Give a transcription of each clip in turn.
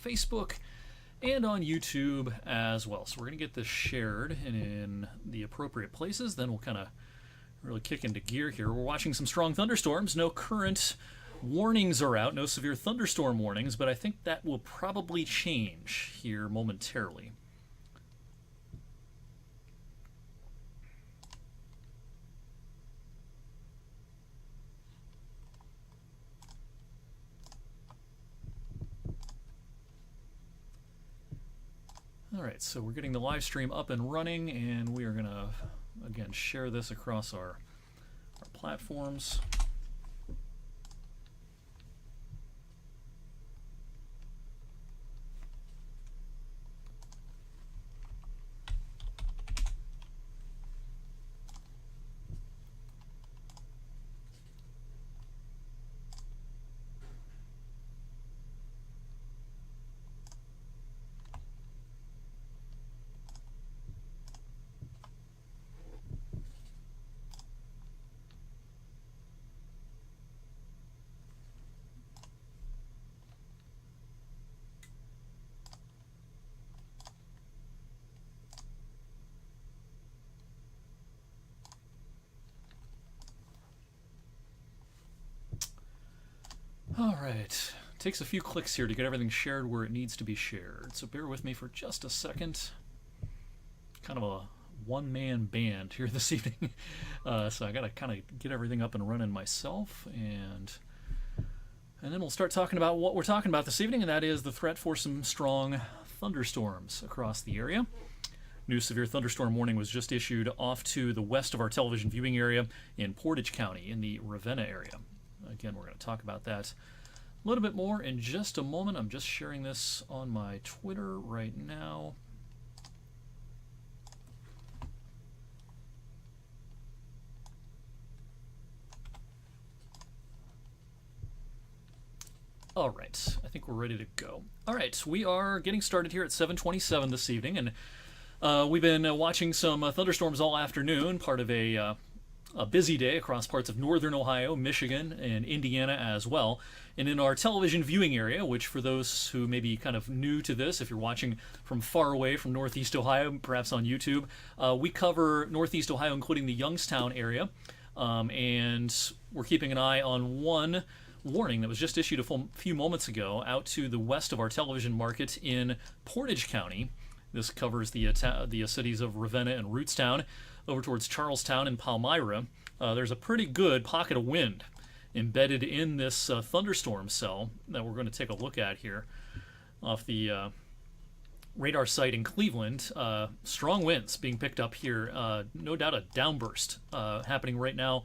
Facebook and on YouTube as well. So we're going to get this shared in the appropriate places. Then we'll kind of really kick into gear here. We're watching some strong thunderstorms. No current warnings are out, no severe thunderstorm warnings, but I think that will probably change here momentarily. Alright, so we're getting the live stream up and running, and we are going to, again, share this across our platforms. Alright, takes a few clicks here to get everything shared where it needs to be shared, so bear with me for just a second. Kind of a one-man band here this evening, so I gotta kind of get everything up and running myself, and then we'll start talking about what we're talking about this evening, and that is the threat for some strong thunderstorms across the area. New severe thunderstorm warning was just issued off to the west of our television viewing area in Portage County in the Ravenna area. Again, we're going to talk about that a little bit more in just a moment. I'm just sharing this on my Twitter right now. All right, I think we're ready to go. All right, we are getting started here at 7:27 this evening, and we've been watching some thunderstorms all afternoon, part of a busy day across parts of northern Ohio, Michigan, and Indiana as well. And in our television viewing area, which for those who may be kind of new to this, if you're watching from far away from Northeast Ohio, perhaps on YouTube, we cover Northeast Ohio, including the Youngstown area. And we're keeping an eye on one warning that was just issued a few moments ago out to the west of our television market in Portage County. This covers the cities of Ravenna and Rootstown, over towards Charlestown and Palmyra. There's a pretty good pocket of wind embedded in this thunderstorm cell that we're going to take a look at here off the radar site in Cleveland. Strong winds being picked up here. No doubt a downburst happening right now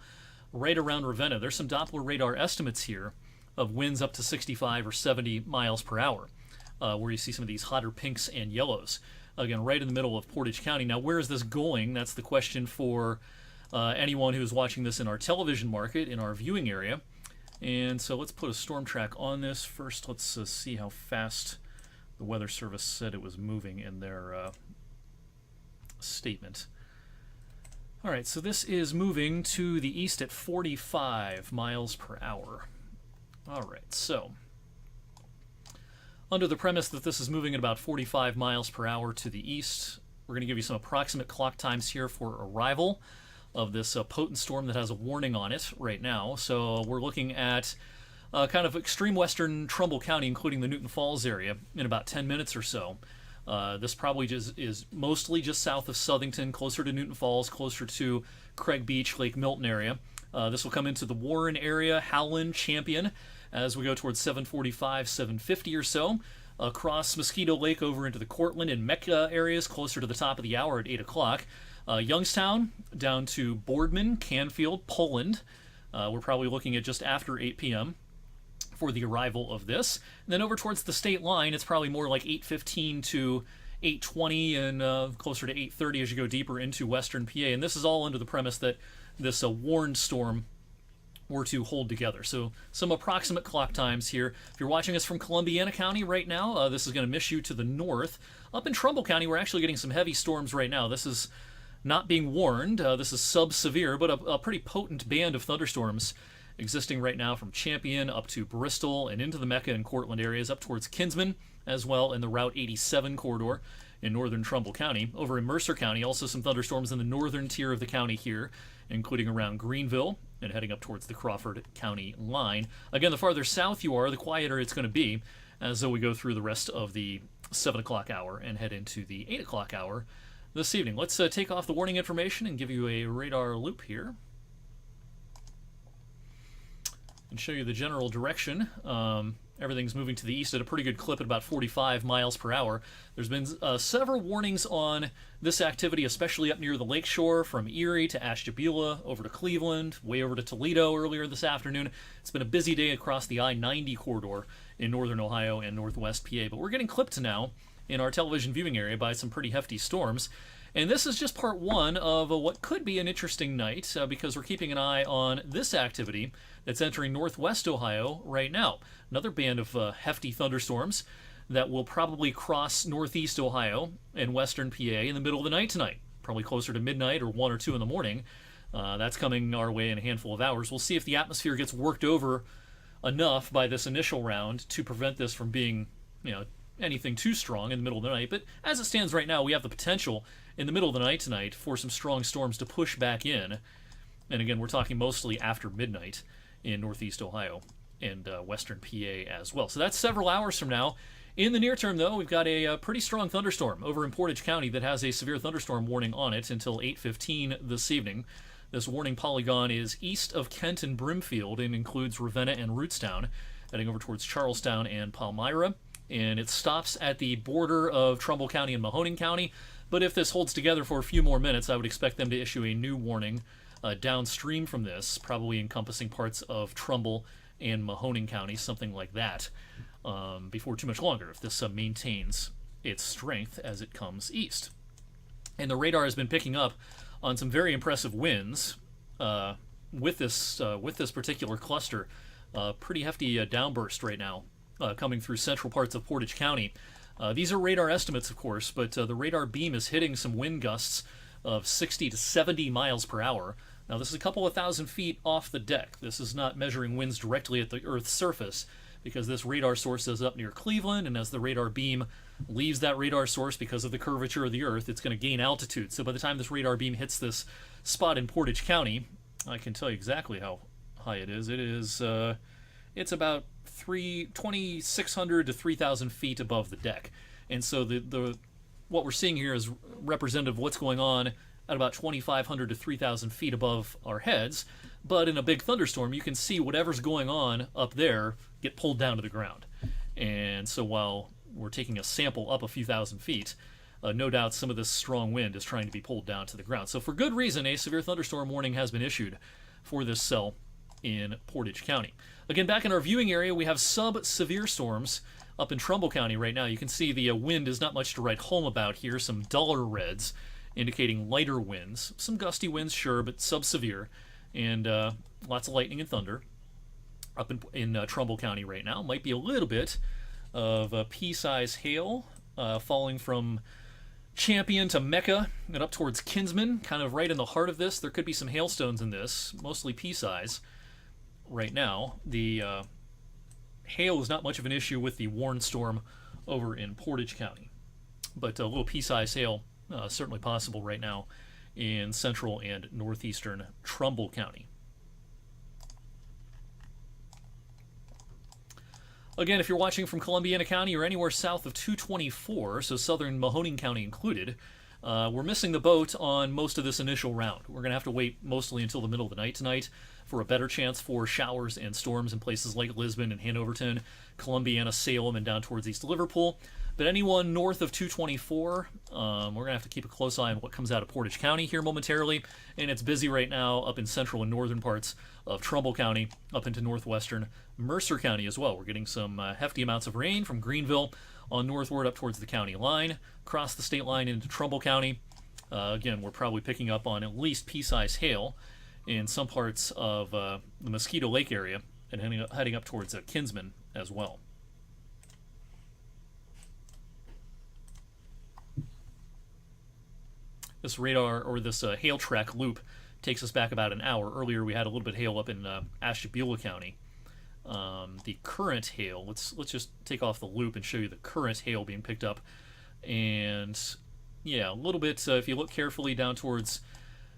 right around Ravenna. There's some Doppler radar estimates here of winds up to 65 or 70 miles per hour, where you see some of these hotter pinks and yellows. Again, right in the middle of Portage County. Now, where is this going? That's the question for anyone who's watching this in our television market, in our viewing area. And so let's put a storm track on this. First, let's see how fast the Weather Service said it was moving in their statement. All right, so this is moving to the east at 45 miles per hour. All right, so under the premise that this is moving at about 45 miles per hour to the east, we're going to give you some approximate clock times here for arrival of this potent storm that has a warning on it right now. So we're looking at kind of extreme western Trumbull County, including the Newton Falls area, in about 10 minutes or so. This probably just is mostly just south of Southington, closer to Newton Falls, closer to Craig Beach, Lake Milton area. This will come into the Warren area, Howland, Champion, as we go towards 7:45, 7:50 or so, across Mosquito Lake over into the Cortland and Mecca areas, closer to the top of the hour at 8 o'clock. Youngstown down to Boardman, Canfield, Poland. We're probably looking at just after 8 p.m. for the arrival of this. And then over towards the state line, it's probably more like 8:15 to 8:20 and closer to 8:30 as you go deeper into western PA. And this is all under the premise that this warned storm were to hold together. So some approximate clock times here. If you're watching us from Columbiana County right now, this is going to miss you to the north. Up in Trumbull County, we're actually getting some heavy storms right now. This is not being warned. This is sub-severe, but a pretty potent band of thunderstorms existing right now from Champion up to Bristol and into the Mecca and Cortland areas up towards Kinsman. as well in the Route 87 corridor in northern Trumbull County. Over in Mercer County, also some thunderstorms in the northern tier of the county here, including around Greenville and heading up towards the Crawford County line. Again, the farther south you are, the quieter it's going to be as though we go through the rest of the 7 o'clock hour and head into the 8 o'clock hour this evening. Let's take off the warning information and give you a radar loop here and show you the general direction. Everything's moving to the east at a pretty good clip at about 45 miles per hour. There's been several warnings on this activity, especially up near the lakeshore, from Erie to Ashtabula, over to Cleveland, way over to Toledo earlier this afternoon. It's been a busy day across the I-90 corridor in northern Ohio and northwest PA, but we're getting clipped now in our television viewing area by some pretty hefty storms. And this is just part one of what could be an interesting night because we're keeping an eye on this activity that's entering northwest Ohio right now. Another band of hefty thunderstorms that will probably cross northeast Ohio and western PA in the middle of the night tonight, probably closer to midnight or 1 or 2 in the morning. That's coming our way in a handful of hours. We'll see if the atmosphere gets worked over enough by this initial round to prevent this from being, anything too strong in the middle of the night. But as it stands right now, we have the potential in the middle of the night tonight for some strong storms to push back in. And again, we're talking mostly after midnight in northeast Ohio and western PA as well. So that's several hours from now. In the near term, though, we've got a pretty strong thunderstorm over in Portage County that has a severe thunderstorm warning on it until 8:15 this evening. This warning polygon is east of Kent and Brimfield and includes Ravenna and Rootstown, heading over towards Charlestown and Palmyra. And it stops at the border of Trumbull County and Mahoning County. But if this holds together for a few more minutes, I would expect them to issue a new warning downstream from this, probably encompassing parts of Trumbull and Mahoning County, something like that, before too much longer, if this maintains its strength as it comes east. And the radar has been picking up on some very impressive winds with this particular cluster. Pretty hefty downburst right now coming through central parts of Portage County. These are radar estimates, of course, but the radar beam is hitting some wind gusts of 60 to 70 miles per hour. Now, this is a couple of thousand feet off the deck. This is not measuring winds directly at the Earth's surface, because this radar source is up near Cleveland, and as the radar beam leaves that radar source because of the curvature of the Earth, it's going to gain altitude. So by the time this radar beam hits this spot in Portage County, I can tell you exactly how high it is. It's about 2,600 to 3,000 feet above the deck. And so what we're seeing here is representative of what's going on at about 2,500 to 3,000 feet above our heads. But in a big thunderstorm, you can see whatever's going on up there get pulled down to the ground. And so while we're taking a sample up a few thousand feet, no doubt some of this strong wind is trying to be pulled down to the ground. So for good reason, a severe thunderstorm warning has been issued for this cell in Portage County. Again, back in our viewing area, we have sub-severe storms up in Trumbull County right now. You can see the wind is not much to write home about here. Some duller reds indicating lighter winds. Some gusty winds, sure, but sub-severe. And lots of lightning and thunder up in Trumbull County right now. Might be a little bit of pea-size hail falling from Champion to Mecca and up towards Kinsman, kind of right in the heart of this. There could be some hailstones in this, mostly pea-size. Right now, the hail is not much of an issue with the Warren storm over in Portage County, but a little pea-size hail certainly possible right now in central and northeastern Trumbull County. Again, if you're watching from Columbiana County or anywhere south of 224, so southern Mahoning County included, we're missing the boat on most of this initial round. We're going to have to wait mostly until the middle of the night tonight for a better chance for showers and storms in places like Lisbon and Hanoverton, Columbiana, Salem, and down towards East Liverpool. But anyone north of 224, we're going to have to keep a close eye on what comes out of Portage County here momentarily. And it's busy right now up in central and northern parts of Trumbull County, up into northwestern Mercer County as well. We're getting some hefty amounts of rain from Greenville on northward up towards the county line, across the state line into Trumbull County. Again, we're probably picking up on at least pea-size hail in some parts of the Mosquito Lake area and heading up towards Kinsman as well. This radar, or this hail track loop, takes us back about an hour. Earlier we had a little bit of hail up in Ashtabula County. the current hail. Let's just take off the loop and show you the current hail being picked up. And yeah, a little bit, if you look carefully down towards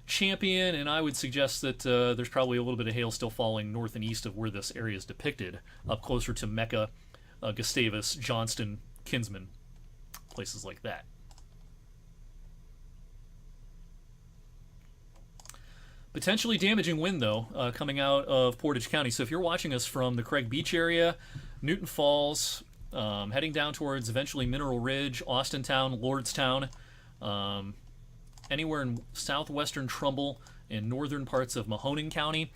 Champion, and I would suggest that there's probably a little bit of hail still falling north and east of where this area is depicted, up closer to Mecca, Gustavus, Johnston, Kinsman, places like that. Potentially damaging wind, though, coming out of Portage County. So if you're watching us from the Craig Beach area, Newton Falls, heading down towards eventually Mineral Ridge, Austintown, Lordstown, anywhere in southwestern Trumbull and northern parts of Mahoning County,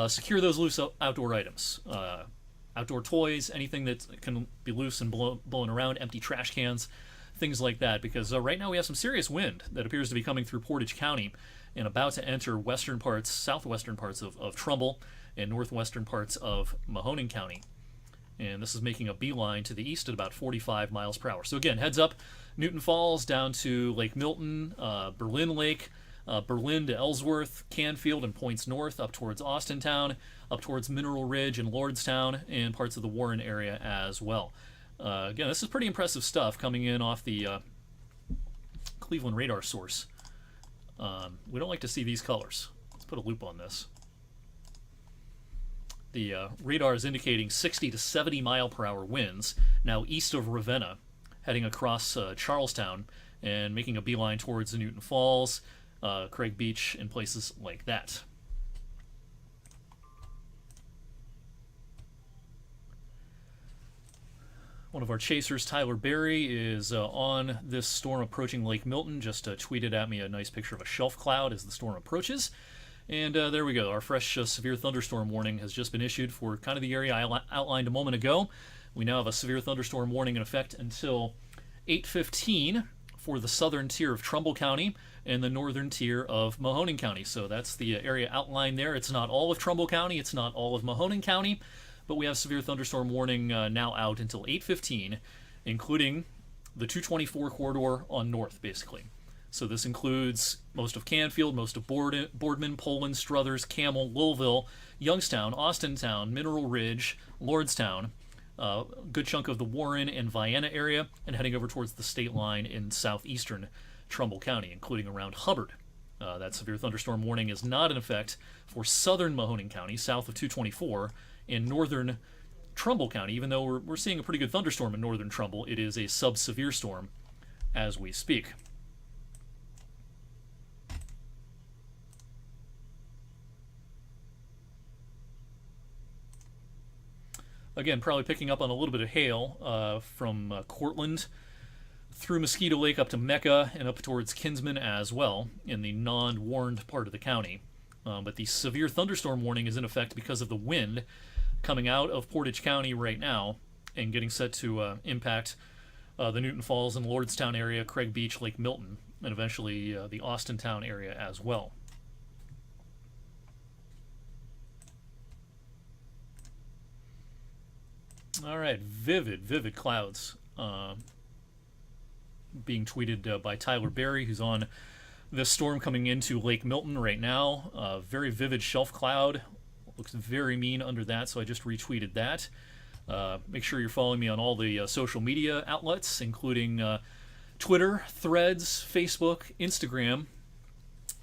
secure those loose outdoor items. Outdoor toys, anything that can be loose and blowing around, empty trash cans, things like that, because right now we have some serious wind that appears to be coming through Portage County and about to enter western parts, southwestern parts of Trumbull and northwestern parts of Mahoning County. And this is making a beeline to the east at about 45 miles per hour. So again, heads up, Newton Falls down to Lake Milton, Berlin Lake, Berlin to Ellsworth, Canfield and points north up towards Austintown, up towards Mineral Ridge and Lordstown, and parts of the Warren area as well. Again, this is pretty impressive stuff coming in off the Cleveland radar source. We don't like to see these colors. Let's put a loop on this. The radar is indicating 60 to 70 mile per hour winds now east of Ravenna, heading across Charlestown and making a beeline towards the Newton Falls, Craig Beach, and places like that. One of our chasers, Tyler Berry, is on this storm approaching Lake Milton. Just tweeted at me a nice picture of a shelf cloud as the storm approaches. And there we go. Our fresh severe thunderstorm warning has just been issued for kind of the area I outlined a moment ago. We now have a severe thunderstorm warning in effect until 8:15 for the southern tier of Trumbull County and the northern tier of Mahoning County. So that's the area outlined there. It's not all of Trumbull County. It's not all of Mahoning County. But we have severe thunderstorm warning now out until 8:15, including the 224 corridor on north, basically. So this includes most of Canfield, most of Boardman, Poland, Struthers, Camel, Louisville, Youngstown, Austintown, Mineral Ridge, Lordstown, a good chunk of the Warren and Vienna area, and heading over towards the state line in southeastern Trumbull County, including around Hubbard. That severe thunderstorm warning is not in effect for southern Mahoning County, south of 224, in northern Trumbull County. Even though we're seeing a pretty good thunderstorm in northern Trumbull, it is a sub-severe storm as we speak. Again, probably picking up on a little bit of hail from Cortland through Mosquito Lake up to Mecca and up towards Kinsman as well in the non-warned part of the county. But the severe thunderstorm warning is in effect because of the wind coming out of Portage County right now and getting set to impact the Newton Falls and Lordstown area, Craig Beach, Lake Milton, and eventually the Austintown area as well. All right, vivid clouds being tweeted by Tyler Berry, who's on this storm coming into Lake Milton right now. Very vivid shelf cloud. Looks very mean under that, so I just retweeted that. Make sure you're following me on all the social media outlets, including Twitter, Threads, Facebook, Instagram,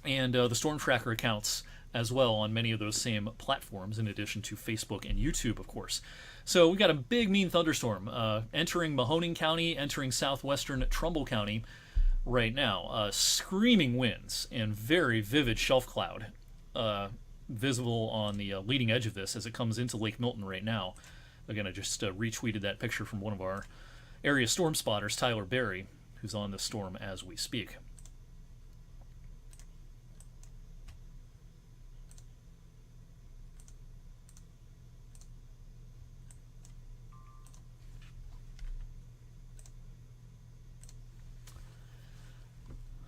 and the Storm Tracker accounts as well on many of those same platforms, in addition to Facebook and YouTube, of course. So we got a big, mean thunderstorm entering Mahoning County, entering southwestern Trumbull County right now. Screaming winds and very vivid shelf cloud visible on the leading edge of this as it comes into Lake Milton right now. Again, I just retweeted that picture from one of our area storm spotters, Tyler Berry, who's on this storm as we speak.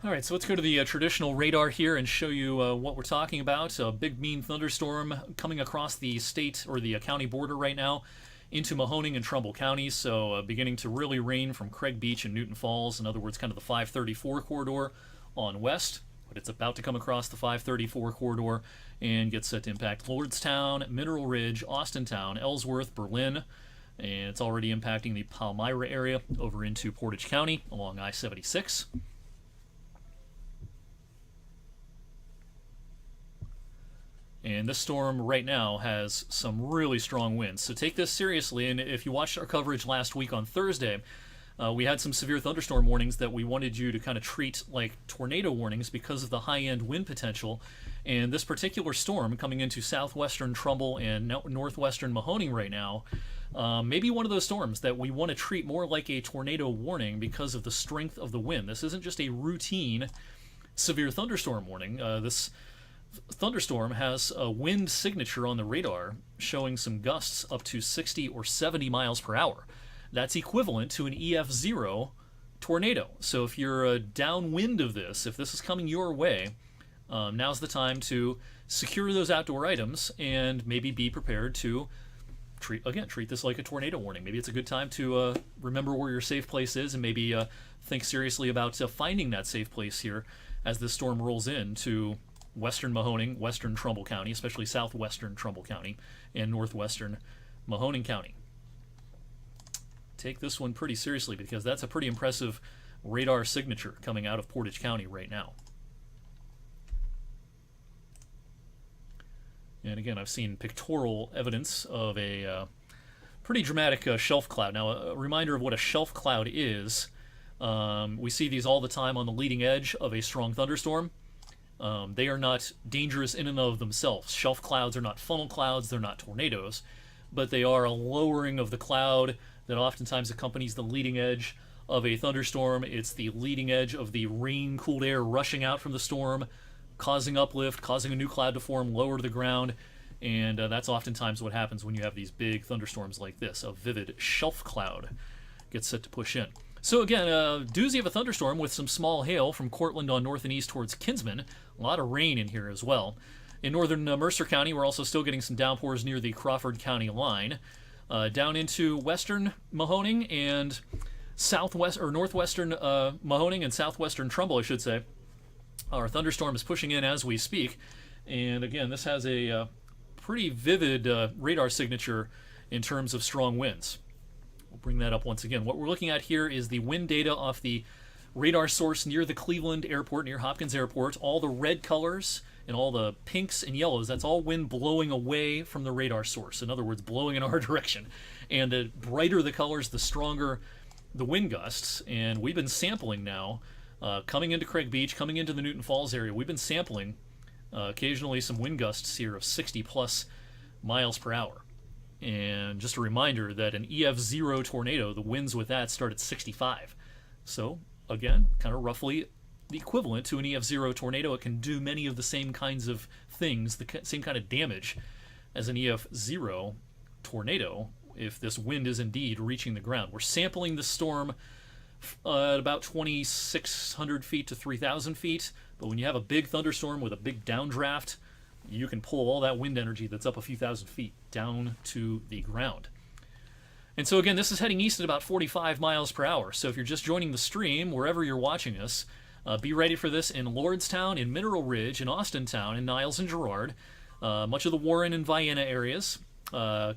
All right, so let's go to the traditional radar here and show you what we're talking about. A big, mean thunderstorm coming across the state or the county border right now into Mahoning and Trumbull counties. So beginning to really rain from Craig Beach and Newton Falls. In other words, kind of the 534 corridor on west but it's about to come across the 534 corridor and get set to impact Lordstown, Mineral Ridge, Austintown, Ellsworth, Berlin, and it's already impacting the Palmyra area over into Portage County along I-76. And this storm right now has some really strong winds, so take this seriously. And if you watched our coverage last week on Thursday, we had some severe thunderstorm warnings that we wanted you to kind of treat like tornado warnings because of the high-end wind potential. And this particular storm coming into southwestern Trumbull and northwestern Mahoning right now, maybe one of those storms that we want to treat more like a tornado warning because of the strength of the wind. This isn't just a routine severe thunderstorm warning. This thunderstorm has a wind signature on the radar showing some gusts up to 60 or 70 miles per hour. That's equivalent to an EF0 tornado. So if you're downwind of this, if this is coming your way, now's the time to secure those outdoor items and maybe be prepared to treat this like a tornado warning. Maybe it's a good time to remember where your safe place is and maybe think seriously about finding that safe place here as this storm rolls into western Mahoning, western Trumbull County, especially southwestern Trumbull County, and northwestern Mahoning County. Take this one pretty seriously because that's a pretty impressive radar signature coming out of Portage County right now. And again, I've seen pictorial evidence of a pretty dramatic shelf cloud. Now, a reminder of what a shelf cloud is. We see these all the time on the leading edge of a strong thunderstorm. They are not dangerous in and of themselves. Shelf clouds are not funnel clouds, they're not tornadoes, but they are a lowering of the cloud that oftentimes accompanies the leading edge of a thunderstorm. It's the leading edge of the rain-cooled air rushing out from the storm, causing uplift, causing a new cloud to form lower to the ground, and that's oftentimes what happens when you have these big thunderstorms like this. A vivid shelf cloud gets set to push in. So again, a doozy of a thunderstorm with some small hail from Cortland on north and east towards Kinsman. A lot of rain in here as well. In northern Mercer County, we're also still getting some downpours near the Crawford County line. Down into western Mahoning and northwestern Mahoning and southwestern Trumbull, I should say. Our thunderstorm is pushing in as we speak. And again, this has a pretty vivid radar signature in terms of strong winds. We'll bring that up once again. What we're looking at here is the wind data off the radar source near the Cleveland Airport, near Hopkins Airport. All the red colors and all the pinks and yellows, that's all wind blowing away from the radar source. In other words, blowing in our direction. And the brighter the colors, the stronger the wind gusts. And we've been sampling now, coming into Craig Beach, coming into the Newton Falls area. We've been sampling occasionally some wind gusts here of 60 plus miles per hour. And just a reminder that an EF0 tornado, the winds with that start at 65. So, again, kind of roughly the equivalent to an EF0 tornado. It can do many of the same kinds of things, the same kind of damage as an EF0 tornado if this wind is indeed reaching the ground. We're sampling the storm at about 2,600 feet to 3,000 feet, but when you have a big thunderstorm with a big downdraft, you can pull all that wind energy that's up a few thousand feet down to the ground. And so again, this is heading east at about 45 miles per hour. So if you're just joining the stream, wherever you're watching us, be ready for this in Lordstown, in Mineral Ridge, in Austintown, in Niles and Girard, much of the Warren and Vienna areas,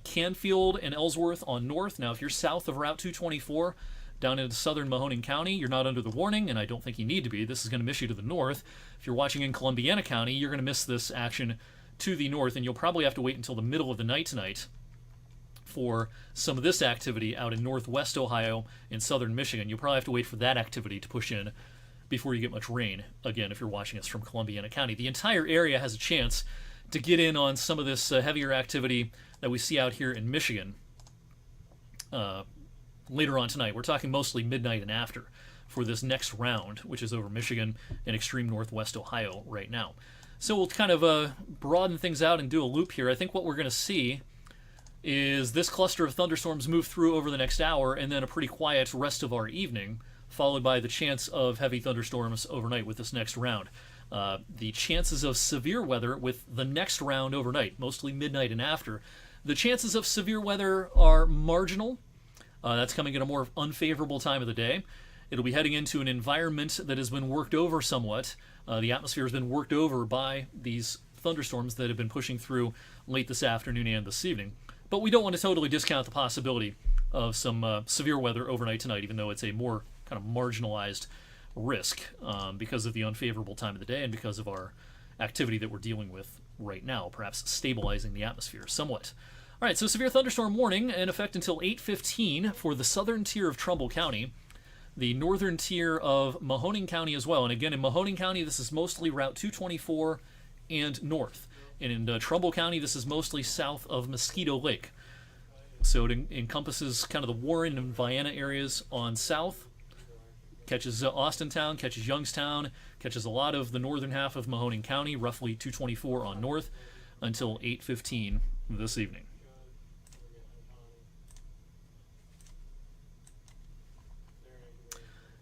Canfield and Ellsworth on north. Now, if you're south of Route 224, down into southern Mahoning County, you're not under the warning, and I don't think you need to be. This is going to miss you to the north. If you're watching in Columbiana County, you're going to miss this action to the north, and you'll probably have to wait until the middle of the night tonight for some of this activity out in northwest Ohio and southern Michigan. You'll probably have to wait for that activity to push in before you get much rain, again, if you're watching us from Columbiana County. The entire area has a chance to get in on some of this heavier activity that we see out here in Michigan later on tonight. We're talking mostly midnight and after for this next round, which is over Michigan and extreme northwest Ohio right now. So we'll kind of broaden things out and do a loop here. I think what we're going to see is this cluster of thunderstorms move through over the next hour, and then a pretty quiet rest of our evening, followed by the chance of heavy thunderstorms overnight with this next round. The chances of severe weather with the next round overnight, mostly midnight and after, the chances of severe weather are marginal. That's coming at a more unfavorable time of the day. It'll be heading into an environment that has been worked over somewhat. The atmosphere has been worked over by these thunderstorms that have been pushing through late this afternoon and this evening. But we don't want to totally discount the possibility of some severe weather overnight tonight, even though it's a more kind of marginalized risk because of the unfavorable time of the day and because of our activity that we're dealing with right now, perhaps stabilizing the atmosphere somewhat. All right, so severe thunderstorm warning in effect until 8:15 for the southern tier of Trumbull County, the northern tier of Mahoning County as well. And again, in Mahoning County, this is mostly Route 224 and north. And in Trumbull County, this is mostly south of Mosquito Lake. So it encompasses kind of the Warren and Vienna areas on south, catches Austintown, catches Youngstown, catches a lot of the northern half of Mahoning County, roughly 224 on north, until 8:15 this evening.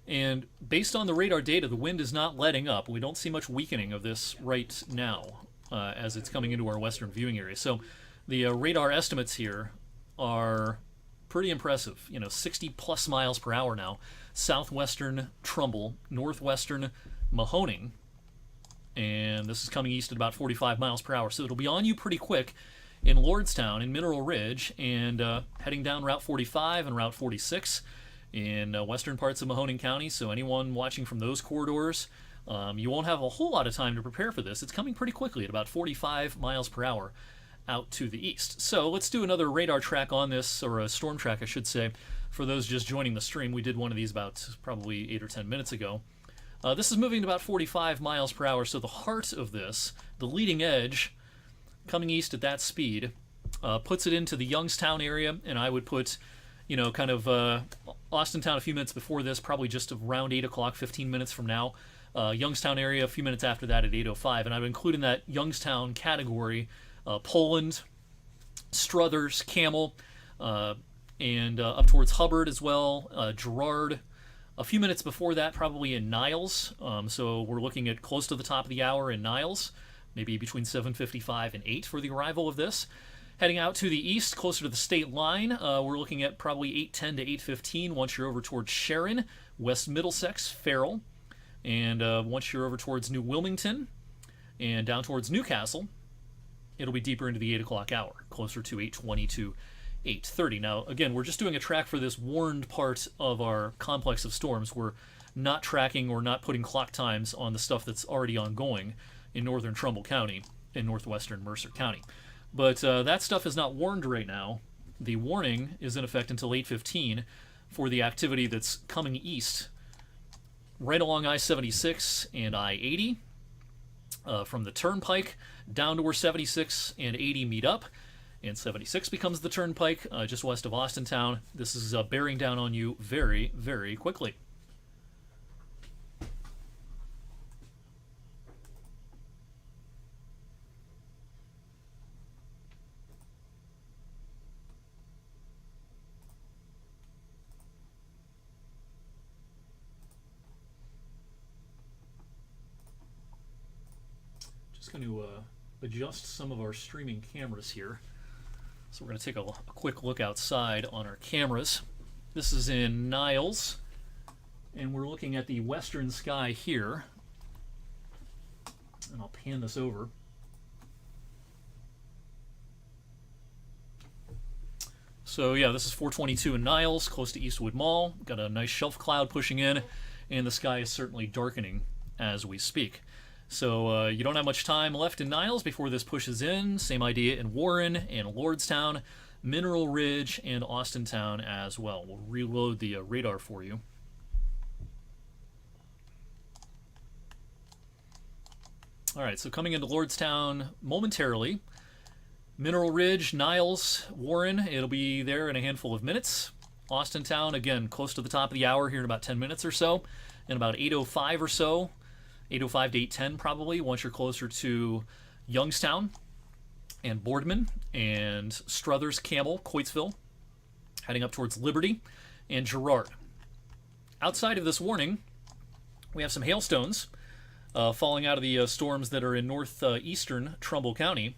And based on the radar data, the wind is not letting up. We don't see much weakening of this right now as it's coming into our western viewing area. So the radar estimates here are pretty impressive. 60 plus miles per hour now. Southwestern Trumbull, northwestern Mahoning, and this is coming east at about 45 miles per hour. So it'll be on you pretty quick in Lordstown, in Mineral Ridge, and heading down Route 45 and Route 46 in western parts of Mahoning County. So anyone watching from those corridors, you won't have a whole lot of time to prepare for this. It's coming pretty quickly at about 45 miles per hour out to the east. So let's do another radar track on this, or a storm track I should say, for those just joining the stream. We did one of these about probably 8 or 10 minutes ago. This is moving at about 45 miles per hour, so the heart of this, the leading edge, coming east at that speed, puts it into the Youngstown area, and I would put, kind of Austintown a few minutes before this, probably just around 8 o'clock, 15 minutes from now. Youngstown area a few minutes after that at 8:05, and I would include in that Youngstown category Poland, Struthers, Camel, and up towards Hubbard as well, Girard. A few minutes before that, probably in Niles. So we're looking at close to the top of the hour in Niles, maybe between 7:55 and 8 for the arrival of this. Heading out to the east, closer to the state line, we're looking at probably 8:10 to 8:15 once you're over towards Sharon, West Middlesex, Farrell, and once you're over towards New Wilmington and down towards Newcastle, it'll be deeper into the 8 o'clock hour, closer to 8:20 to 8:30. Now, again, we're just doing a track for this warned part of our complex of storms. We're not tracking or not putting clock times on the stuff that's already ongoing in northern Trumbull County and northwestern Mercer County. But that stuff is not warned right now. The warning is in effect until 8:15 for the activity that's coming east right along I-76 and I-80 from the Turnpike down to where 76 and 80 meet up, and 76 becomes the Turnpike just west of Austintown. This is bearing down on you very, very quickly. Just going to adjust some of our streaming cameras here. So we're going to take a quick look outside on our cameras. This is in Niles, and we're looking at the western sky here. And I'll pan this over. So yeah, this is 422 in Niles, close to Eastwood Mall. Got a nice shelf cloud pushing in, and the sky is certainly darkening as we speak. So you don't have much time left in Niles before this pushes in. Same idea in Warren and Lordstown, Mineral Ridge, and Austintown as well. We'll reload the radar for you. All right, so coming into Lordstown momentarily. Mineral Ridge, Niles, Warren, it'll be there in a handful of minutes. Austintown, again, close to the top of the hour here in about 10 minutes or so. In about 8:05 or so. 8:05 to 8:10 probably, once you're closer to Youngstown and Boardman and Struthers, Campbell, Coatesville, heading up towards Liberty and Girard. Outside of this warning, we have some hailstones falling out of the storms that are in northeastern Trumbull County.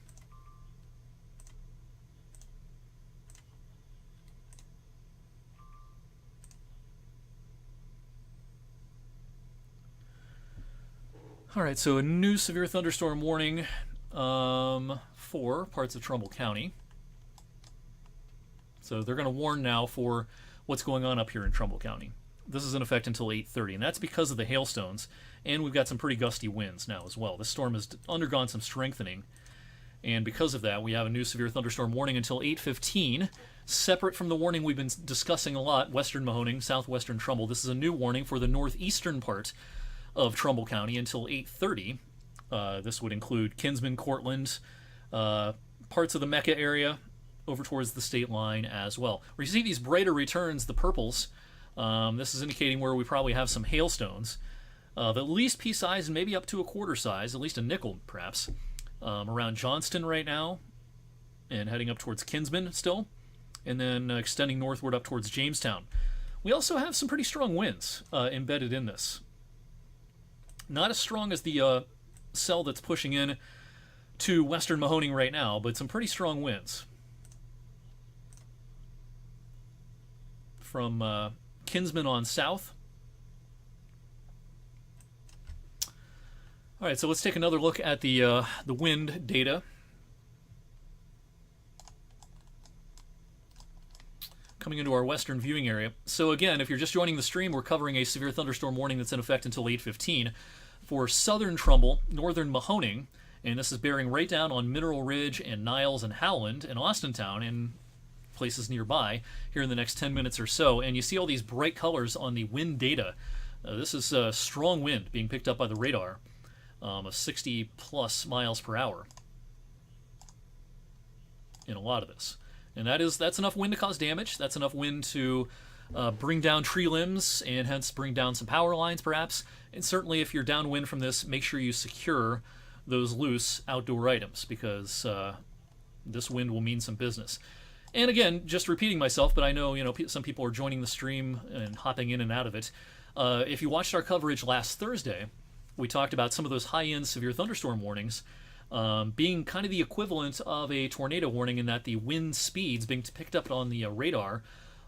All right, so a new severe thunderstorm warning for parts of Trumbull County. So they're going to warn now for what's going on up here in Trumbull County. This is in effect until 8:30, and that's because of the hailstones, and we've got some pretty gusty winds now as well. This storm has undergone some strengthening, and because of that, we have a new severe thunderstorm warning until 8:15, separate from the warning we've been discussing a lot, western Mahoning, southwestern Trumbull. This is a new warning for the northeastern part of Trumbull County until 8:30. This would include Kinsman, Cortland, parts of the Mecca area, over towards the state line as well. Where you see these brighter returns, the purples, this is indicating where we probably have some hailstones of at least pea size and maybe up to a quarter size, at least a nickel perhaps, around Johnston right now, and heading up towards Kinsman still, and then extending northward up towards Jamestown. We also have some pretty strong winds embedded in this. Not as strong as the cell that's pushing in to western Mahoning right now, but some pretty strong winds. From Kinsman on south. All right, so let's take another look at the wind data. Coming into our western viewing area. So again, if you're just joining the stream, we're covering a severe thunderstorm warning that's in effect until 8:15 for southern Trumbull, northern Mahoning, and this is bearing right down on Mineral Ridge and Niles and Howland and Austintown and places nearby here in the next 10 minutes or so. And you see all these bright colors on the wind data. This is a strong wind being picked up by the radar of 60 plus miles per hour in a lot of this. And that's enough wind to cause damage. That's enough wind to bring down tree limbs and hence bring down some power lines perhaps. And certainly if you're downwind from this, make sure you secure those loose outdoor items because this wind will mean some business. And again, just repeating myself, but I know some people are joining the stream and hopping in and out of it. If you watched our coverage last Thursday, we talked about some of those high-end severe thunderstorm warnings being kind of the equivalent of a tornado warning in that the wind speeds being picked up on the radar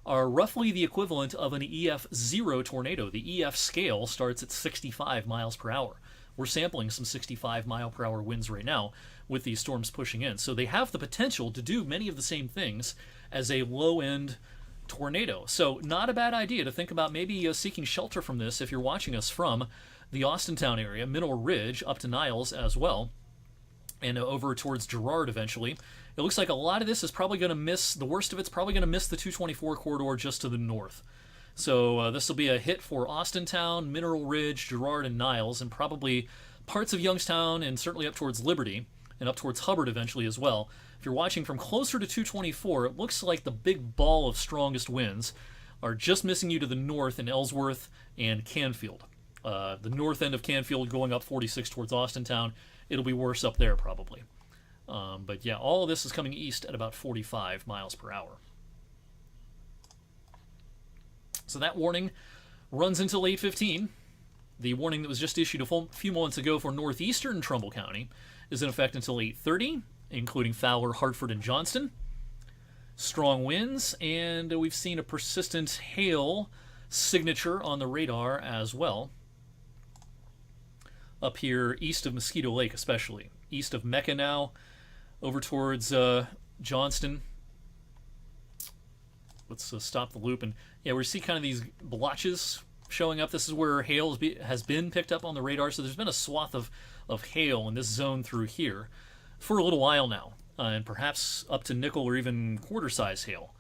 are roughly the equivalent of an EF0 tornado. The EF scale starts at 65 miles per hour. We're sampling some 65 mile per hour winds right now with these storms pushing in. So they have the potential to do many of the same things as a low-end tornado. So not a bad idea to think about maybe seeking shelter from this if you're watching us from the Austintown area, Mineral Ridge, up to Niles as well, and over towards Girard eventually. It looks like a lot of this is probably going to miss, the worst of it's probably going to miss the 224 corridor just to the north. So this will be a hit for Austintown, Mineral Ridge, Girard, and Niles, and probably parts of Youngstown and certainly up towards Liberty and up towards Hubbard eventually as well. If you're watching from closer to 224, it looks like the big ball of strongest winds are just missing you to the north in Ellsworth and Canfield. The north end of Canfield going up 46 towards Austintown. It'll be worse up there probably. But yeah, all of this is coming east at about 45 miles per hour. So that warning runs until 8:15. The warning that was just issued a few moments ago for northeastern Trumbull County is in effect until 8:30, including Fowler, Hartford, and Johnston. Strong winds, and we've seen a persistent hail signature on the radar as well. Up here east of Mosquito Lake especially. East of Mecca now, over towards Johnston. Let's stop the loop. And yeah, we see kind of these blotches showing up. This is where hail has been picked up on the radar. So there's been a swath of hail in this zone through here for a little while now. And perhaps up to nickel or even quarter-size hail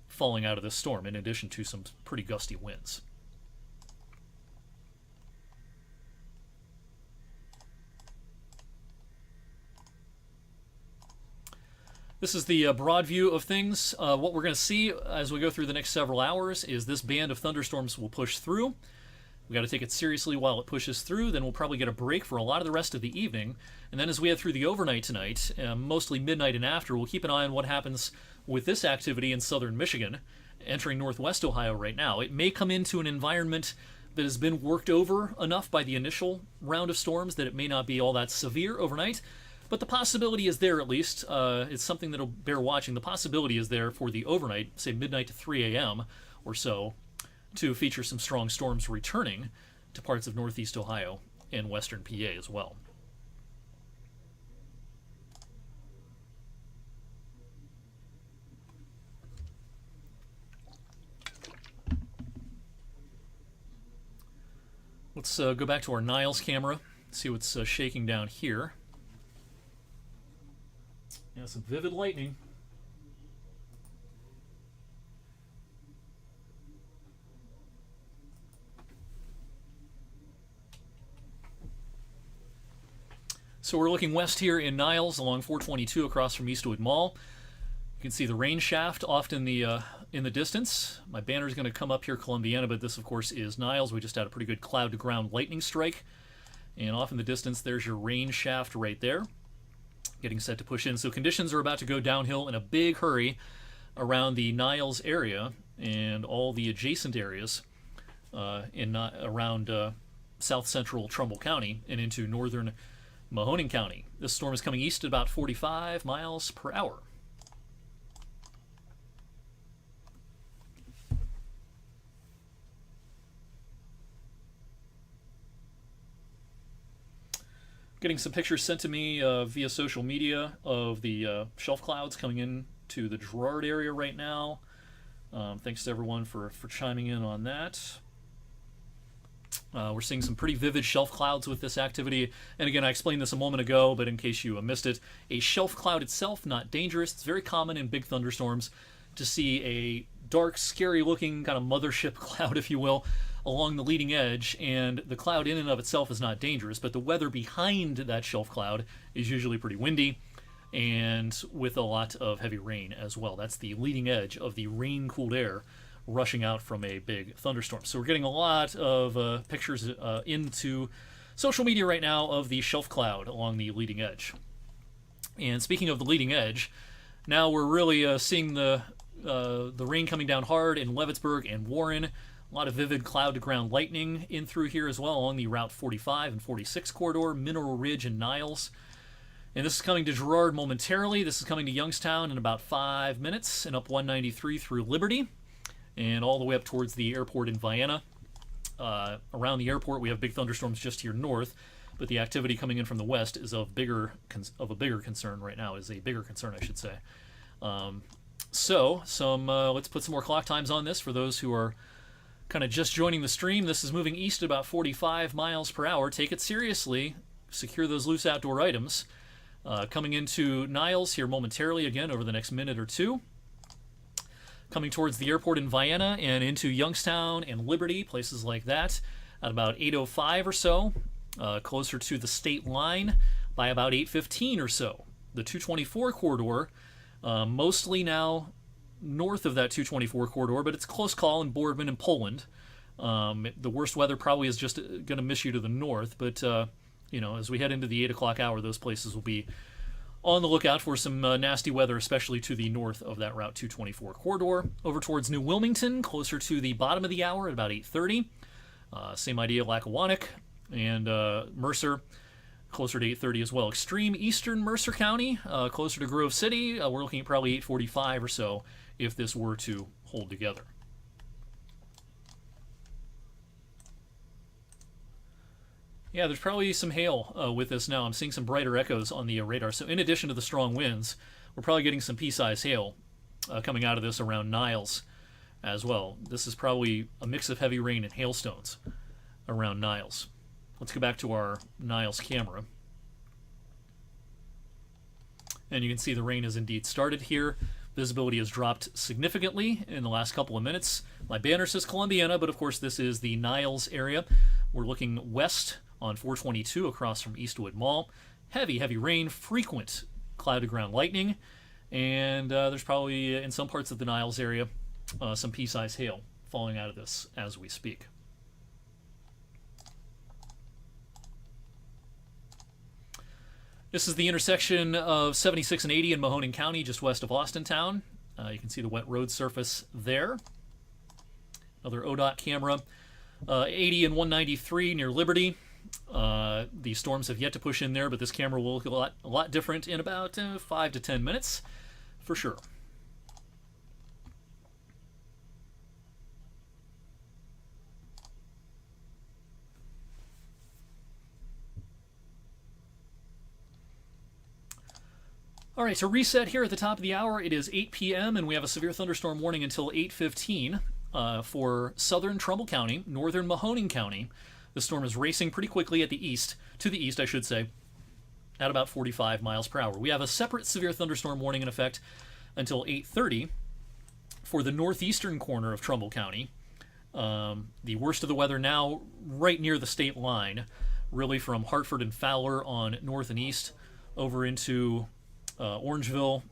falling out of this storm, in addition to some pretty gusty winds. This is the broad view of things. What we're going to see as we go through the next several hours is this band of thunderstorms will push through. We've got to take it seriously while it pushes through. Then we'll probably get a break for a lot of the rest of the evening. And then as we head through the overnight tonight, mostly midnight and after, we'll keep an eye on what happens with this activity in southern Michigan, entering northwest Ohio right now. It may come into an environment that has been worked over enough by the initial round of storms that it may not be all that severe overnight. But the possibility is there at least. It's something that'll bear watching. The possibility is there for the overnight, say midnight to 3 a.m. or so, to feature some strong storms returning to parts of northeast Ohio and western PA as well. Let's go back to our Niles camera, see what's shaking down here. Yeah, some vivid lightning. So we're looking west here in Niles along 422 across from Eastwood Mall. You can see the rain shaft off in the distance. My banner is going to come up here, Columbiana, but this, of course, is Niles. We just had a pretty good cloud-to-ground lightning strike. And off in the distance, there's your rain shaft right there, getting set to push in. So conditions are about to go downhill in a big hurry around the Niles area and all the adjacent areas around south-central Trumbull County and into northern Mahoning County. This storm is coming east at about 45 miles per hour. Getting some pictures sent to me via social media of the shelf clouds coming in to the Girard area right now. Thanks to everyone for chiming in on that. We're seeing some pretty vivid shelf clouds with this activity. And again, I explained this a moment ago, but in case you missed it, a shelf cloud itself, not dangerous. It's very common in big thunderstorms to see a dark, scary-looking kind of mothership cloud, if you will, along the leading edge, and the cloud in and of itself is not dangerous, but the weather behind that shelf cloud is usually pretty windy and with a lot of heavy rain as well. That's the leading edge of the rain-cooled air rushing out from a big thunderstorm. So we're getting a lot of pictures into social media right now of the shelf cloud along the leading edge. And speaking of the leading edge, now we're really seeing the rain coming down hard in Leavittsburg and Warren. A lot of vivid cloud-to-ground lightning in through here as well along the Route 45 and 46 corridor, Mineral Ridge and Niles. And this is coming to Girard momentarily. This is coming to Youngstown in about 5 minutes and up 193 through Liberty and all the way up towards the airport in Vienna. Around the airport, we have big thunderstorms just here north, but the activity coming in from the west is of a bigger concern right now. Is a bigger concern, I should say. Let's put some more clock times on this for those who are kind of just joining the stream. This is moving east at about 45 miles per hour. Take it seriously. Secure those loose outdoor items. Coming into Niles here momentarily again over the next minute or two. Coming towards the airport in Vienna and into Youngstown and Liberty, places like that, at about 8:05 or so. Closer to the state line by about 8:15 or so. The 224 corridor, mostly now north of that 224 corridor, but it's a close call in Boardman and Poland. The worst weather probably is just going to miss you to the north, but as we head into the 8 o'clock hour, those places will be on the lookout for some nasty weather, especially to the north of that Route 224 corridor. Over towards New Wilmington, closer to the bottom of the hour at about 8:30. Same idea, Lackawanna and Mercer, closer to 8:30 as well. Extreme eastern Mercer County, closer to Grove City, we're looking at probably 8:45 or so if this were to hold together. Yeah, there's probably some hail with this now. I'm seeing some brighter echoes on the radar. So in addition to the strong winds, we're probably getting some pea-sized hail coming out of this around Niles as well. This is probably a mix of heavy rain and hailstones around Niles. Let's go back to our Niles camera. And you can see the rain has indeed started here. Visibility has dropped significantly in the last couple of minutes. My banner says Columbiana, but of course this is the Niles area. We're looking west on 422 across from Eastwood Mall. Heavy, heavy rain, frequent cloud-to-ground lightning, and there's probably, in some parts of the Niles area, some pea-sized hail falling out of this as we speak. This is the intersection of 76 and 80 in Mahoning County, just west of Austintown. You can see the wet road surface there. Another ODOT camera. 80 and 193 near Liberty. The storms have yet to push in there, but this camera will look a lot different in about 5 to 10 minutes, for sure. All right, so reset here at the top of the hour. It is 8 p.m. and we have a severe thunderstorm warning until 8:15 for southern Trumbull County, northern Mahoning County. The storm is racing pretty quickly to the east, I should say, at about 45 miles per hour. We have a separate severe thunderstorm warning in effect until 8:30 for the northeastern corner of Trumbull County. The worst of the weather now right near the state line, really from Hartford and Fowler on north and east over into Orangeville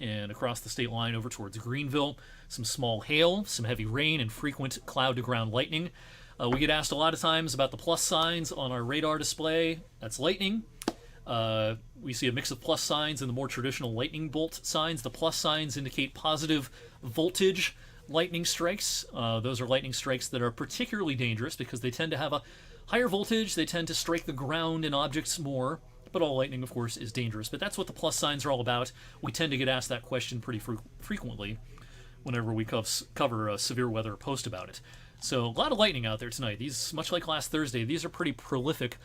and across the state line over towards Greenville. Some small hail, some heavy rain, and frequent cloud-to-ground lightning. We get asked a lot of times about the plus signs on our radar display. That's lightning. We see a mix of plus signs and the more traditional lightning bolt signs. The plus signs indicate positive voltage lightning strikes. Those are lightning strikes that are particularly dangerous because they tend to have a higher voltage. They tend to strike the ground and objects more. But all lightning, of course, is dangerous. But that's what the plus signs are all about. We tend to get asked that question pretty frequently whenever we cover severe weather or post about it. So a lot of lightning out there tonight. These, much like last Thursday, these are pretty prolific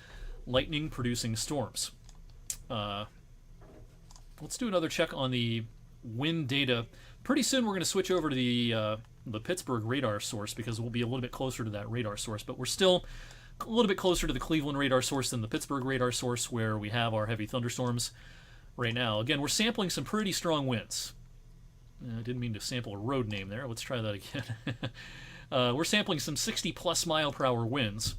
lightning-producing storms. Let's do another check on the wind data. Pretty soon we're going to switch over to the Pittsburgh radar source because we'll be a little bit closer to that radar source. But we're still a little bit closer to the Cleveland radar source than the Pittsburgh radar source where we have our heavy thunderstorms right now. Again, we're sampling some pretty strong winds. I didn't mean to sample a road name there. Let's try that again. We're sampling some 60-plus mile-per-hour winds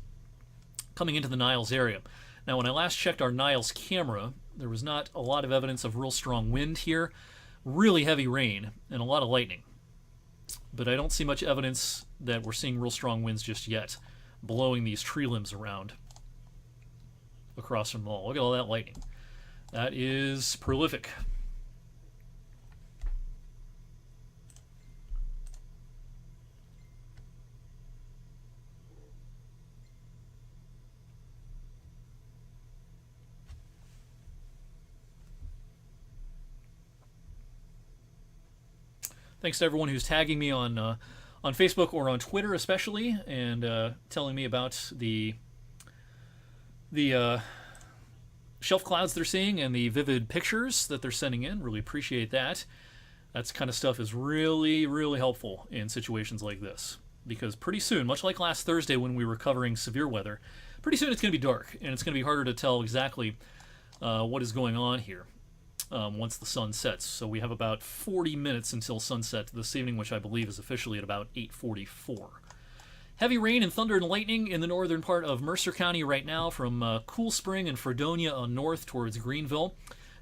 coming into the Niles area. Now, when I last checked our Niles camera, there was not a lot of evidence of real strong wind here. Really heavy rain and a lot of lightning. But I don't see much evidence that we're seeing real strong winds just yet, blowing these tree limbs around across from the mall. Look at all that lightning. That is prolific. Thanks to everyone who's tagging me on Facebook or on Twitter especially, and telling me about the shelf clouds they're seeing and the vivid pictures that they're sending in. Really appreciate that. That kind of stuff is really, really helpful in situations like this. Because pretty soon, much like last Thursday when we were covering severe weather, pretty soon it's going to be dark, and it's going to be harder to tell exactly what is going on here. Once the sun sets. So we have about 40 minutes until sunset this evening, which I believe is officially at about 8:44. Heavy rain and thunder and lightning in the northern part of Mercer County right now from Cool Spring and Fredonia on north towards Greenville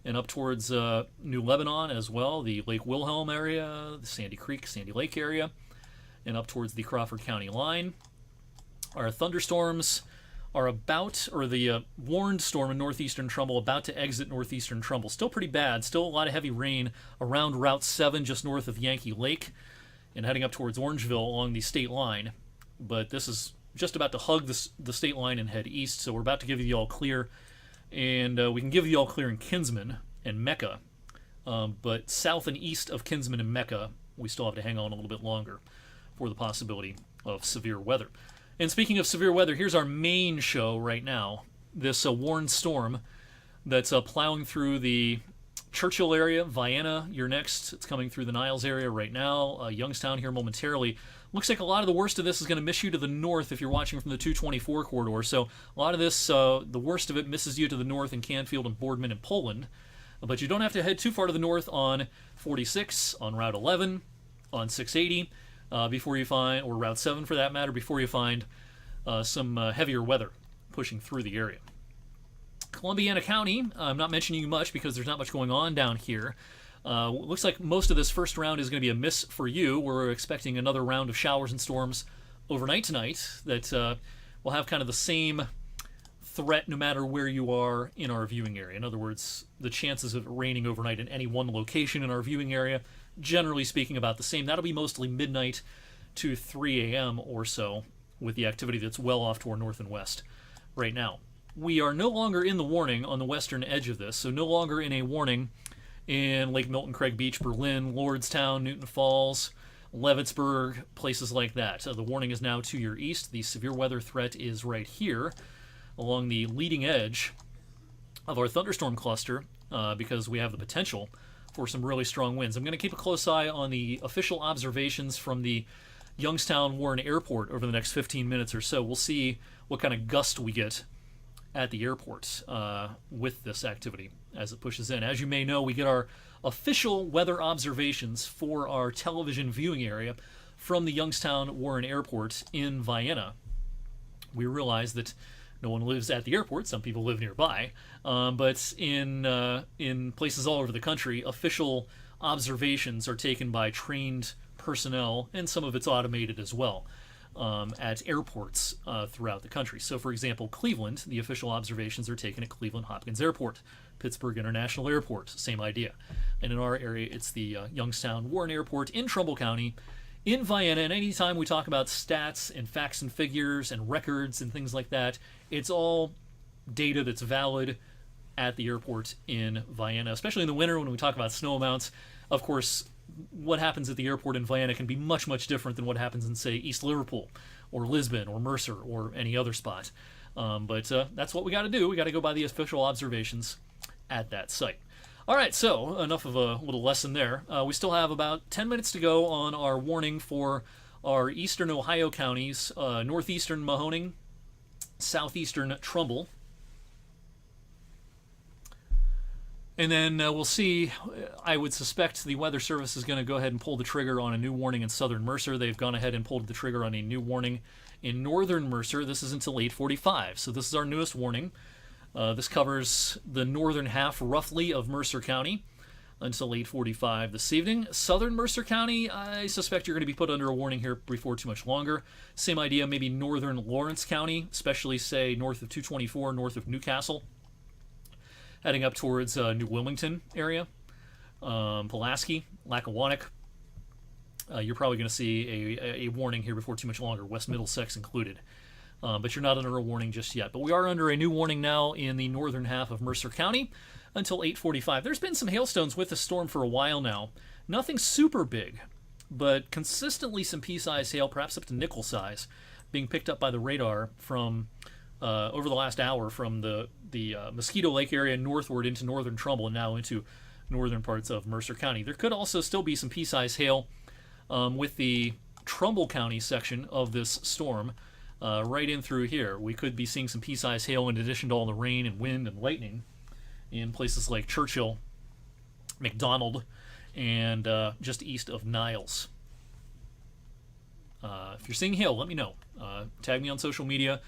and up towards New Lebanon as well, the Lake Wilhelm area, the Sandy Creek, Sandy Lake area, and up towards the Crawford County line. Our thunderstorms are about, or the warned storm in northeastern Trumbull about to exit northeastern Trumbull. Still pretty bad. Still a lot of heavy rain around Route 7 just north of Yankee Lake and heading up towards Orangeville along the state line. But this is just about to hug the state line and head east, so we're about to give you the all clear. And we can give you all clear in Kinsman and Mecca. But south and east of Kinsman and Mecca, we still have to hang on a little bit longer for the possibility of severe weather. And speaking of severe weather, here's our main show right now. This warned storm that's plowing through the Churchill area. Vienna, you're next. It's coming through the Niles area right now. Youngstown here momentarily. Looks like a lot of the worst of this is going to miss you to the north if you're watching from the 224 corridor. So a lot of this, the worst of it misses you to the north in Canfield and Boardman and Poland. But you don't have to head too far to the north on 46, on Route 11, on 680. Before you find, or Route 7 for that matter, before you find some heavier weather pushing through the area. Columbiana County, I'm not mentioning you much because there's not much going on down here. Looks like most of this first round is going to be a miss for you. We're expecting another round of showers and storms overnight tonight that will have kind of the same threat no matter where you are in our viewing area. In other words, the chances of it raining overnight in any one location in our viewing area, generally speaking, about the same. That'll be mostly midnight to 3 a.m. or so with the activity that's well off to our north and west right now. We are no longer in the warning on the western edge of this, so no longer in a warning in Lake Milton, Craig Beach, Berlin, Lordstown, Newton Falls, Leavittsburg, places like that. The warning is now to your east. The severe weather threat is right here along the leading edge of our thunderstorm cluster because we have the potential for some really strong winds. I'm going to keep a close eye on the official observations from the Youngstown Warren Airport over the next 15 minutes or so. We'll see what kind of gust we get at the airport with this activity as it pushes in. As you may know, we get our official weather observations for our television viewing area from the Youngstown Warren Airport in Vienna. We realize that no one lives at the airport. Some people live nearby, but in places all over the country, official observations are taken by trained personnel, and some of it's automated as well, at airports throughout the country. So, for example, Cleveland, the official observations are taken at Cleveland Hopkins Airport. Pittsburgh International Airport, same idea. And in our area, it's the Youngstown Warren Airport in Trumbull County in Vienna. And anytime we talk about stats and facts and figures and records and things like that, it's all data that's valid at the airport in Vienna, especially in the winter when we talk about snow amounts. Of course, what happens at the airport in Vienna can be much, much different than what happens in, say, East Liverpool or Lisbon or Mercer or any other spot. But that's what we got to do. We got to go by the official observations at that site. All right, so enough of a little lesson there. We still have about 10 minutes to go on our warning for our eastern Ohio counties, northeastern Mahoning, southeastern Trumbull. And then we'll see. I would suspect the Weather Service is going to go ahead and pull the trigger on a new warning in southern Mercer. They've gone ahead and pulled the trigger on a new warning in northern Mercer. This is until 8:45, so this is our newest warning. This covers the northern half, roughly, of Mercer County until 8:45 this evening. Southern Mercer County, I suspect you're going to be put under a warning here before too much longer. Same idea, maybe northern Lawrence County, especially, say, north of 224, north of Newcastle, heading up towards New Wilmington area, Pulaski, Lackawanna. You're probably going to see a warning here before too much longer, West Middlesex included. But you're not under a warning just yet. But we are under a new warning now in the northern half of Mercer County until 8:45. There's been some hailstones with the storm for a while now. Nothing super big, but consistently some pea-size hail, perhaps up to nickel size, being picked up by the radar from over the last hour from the Mosquito Lake area northward into northern Trumbull and now into northern parts of Mercer County. There could also still be some pea-size hail with the Trumbull County section of this storm. Right in through here. We could be seeing some pea-size hail in addition to all the rain and wind and lightning in places like Churchill, McDonald, and just east of Niles. If you're seeing hail, let me know. Tag me on social media.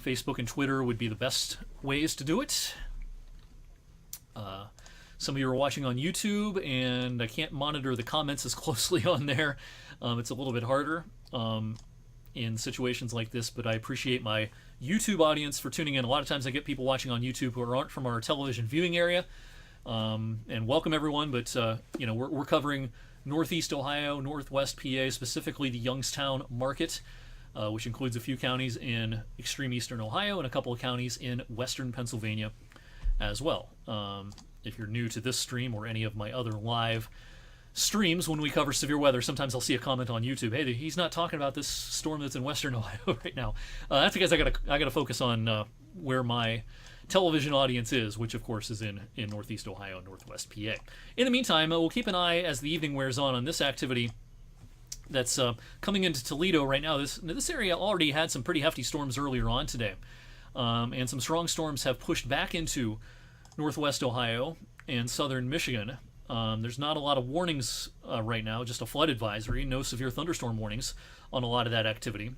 Facebook and Twitter would be the best ways to do it. Some of you are watching on YouTube, and I can't monitor the comments as closely on there. It's a little bit harder in situations like this, but I appreciate my YouTube audience for tuning in. A lot of times I get people watching on YouTube who aren't from our television viewing area, and welcome everyone, but we're covering Northeast Ohio, Northwest PA, specifically the Youngstown market, which includes a few counties in extreme eastern Ohio and a couple of counties in western Pennsylvania as well. If you're new to this stream or any of my other live streams when we cover severe weather, sometimes I'll see a comment on YouTube, hey, he's not talking about this storm that's in western Ohio right now. That's because I gotta focus on where my television audience is, which of course is in Northeast Ohio, Northwest PA. In the meantime, we'll keep an eye as the evening wears on this activity that's coming into Toledo right now. This area already had some pretty hefty storms earlier on today, and some strong storms have pushed back into Northwest Ohio and southern Michigan. There's not a lot of warnings right now, just a flood advisory, no severe thunderstorm warnings on a lot of that activity.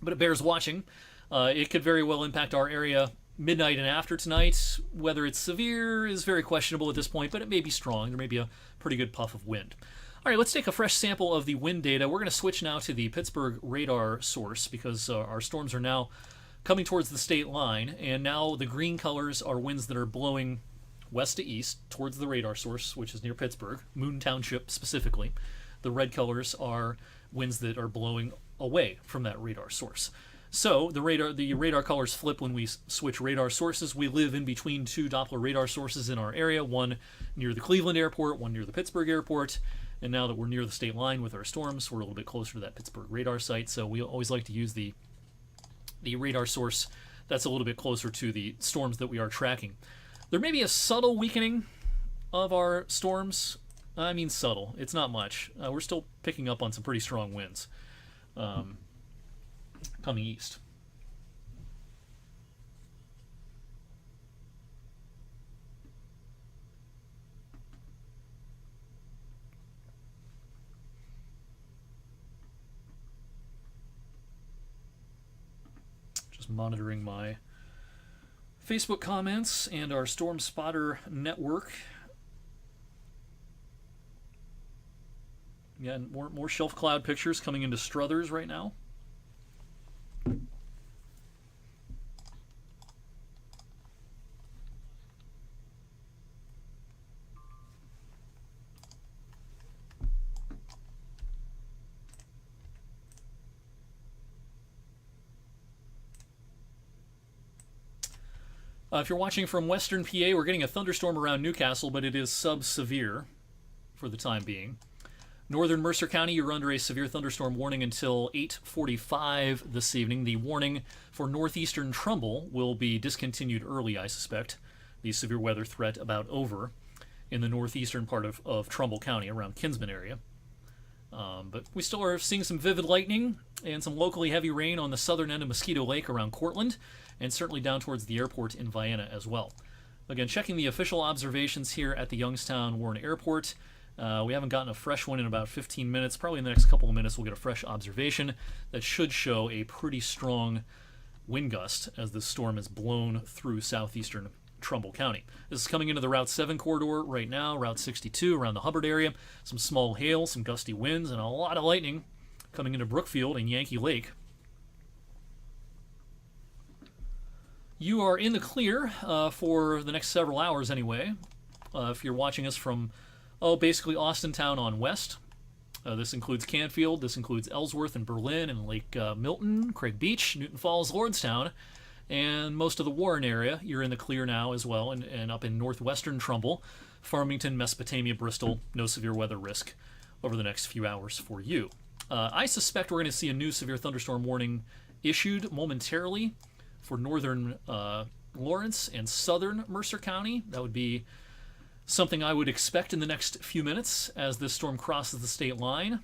But it bears watching. It could very well impact our area midnight and after tonight. Whether it's severe is very questionable at this point, but it may be strong. There may be a pretty good puff of wind. All right, let's take a fresh sample of the wind data. We're going to switch now to the Pittsburgh radar source because our storms are now coming towards the state line, and now the green colors are winds that are blowing west to east towards the radar source, which is near Pittsburgh, Moon Township specifically. The red colors are winds that are blowing away from that radar source. So the radar colors flip when we switch radar sources. We live in between two Doppler radar sources in our area, one near the Cleveland airport, one near the Pittsburgh airport. And now that we're near the state line with our storms, we're a little bit closer to that Pittsburgh radar site. So we always like to use the radar source that's a little bit closer to the storms that we are tracking. There may be a subtle weakening of our storms. I mean subtle. It's not much. We're still picking up on some pretty strong winds coming east. Just monitoring my Facebook comments and our Storm Spotter network. Yeah, and more shelf cloud pictures coming into Struthers right now. If you're watching from Western PA, we're getting a thunderstorm around Newcastle, but it is sub-severe for the time being. Northern Mercer County, you're under a severe thunderstorm warning until 8:45 this evening. The warning for northeastern Trumbull will be discontinued early, I suspect. The severe weather threat about over in the northeastern part of Trumbull County, around Kinsman area. But we still are seeing some vivid lightning and some locally heavy rain on the southern end of Mosquito Lake around Cortland, and certainly down towards the airport in Vienna as well. Again, checking the official observations here at the Youngstown Warren Airport. We haven't gotten a fresh one in about 15 minutes. Probably in the next couple of minutes we'll get a fresh observation that should show a pretty strong wind gust as this storm is blown through southeastern Trumbull County. This is coming into the Route 7 corridor right now, Route 62 around the Hubbard area. Some small hail, some gusty winds, and a lot of lightning coming into Brookfield and Yankee Lake. You are in the clear for the next several hours anyway. If you're watching us from, basically Austintown on west. This includes Canfield, this includes Ellsworth and Berlin and Lake Milton, Craig Beach, Newton Falls, Lordstown, and most of the Warren area. You're in the clear now as well, and up in northwestern Trumbull, Farmington, Mesopotamia, Bristol, no severe weather risk over the next few hours for you. I suspect we're going to see a new severe thunderstorm warning issued momentarily for northern Lawrence and southern Mercer County. That would be something I would expect in the next few minutes as this storm crosses the state line.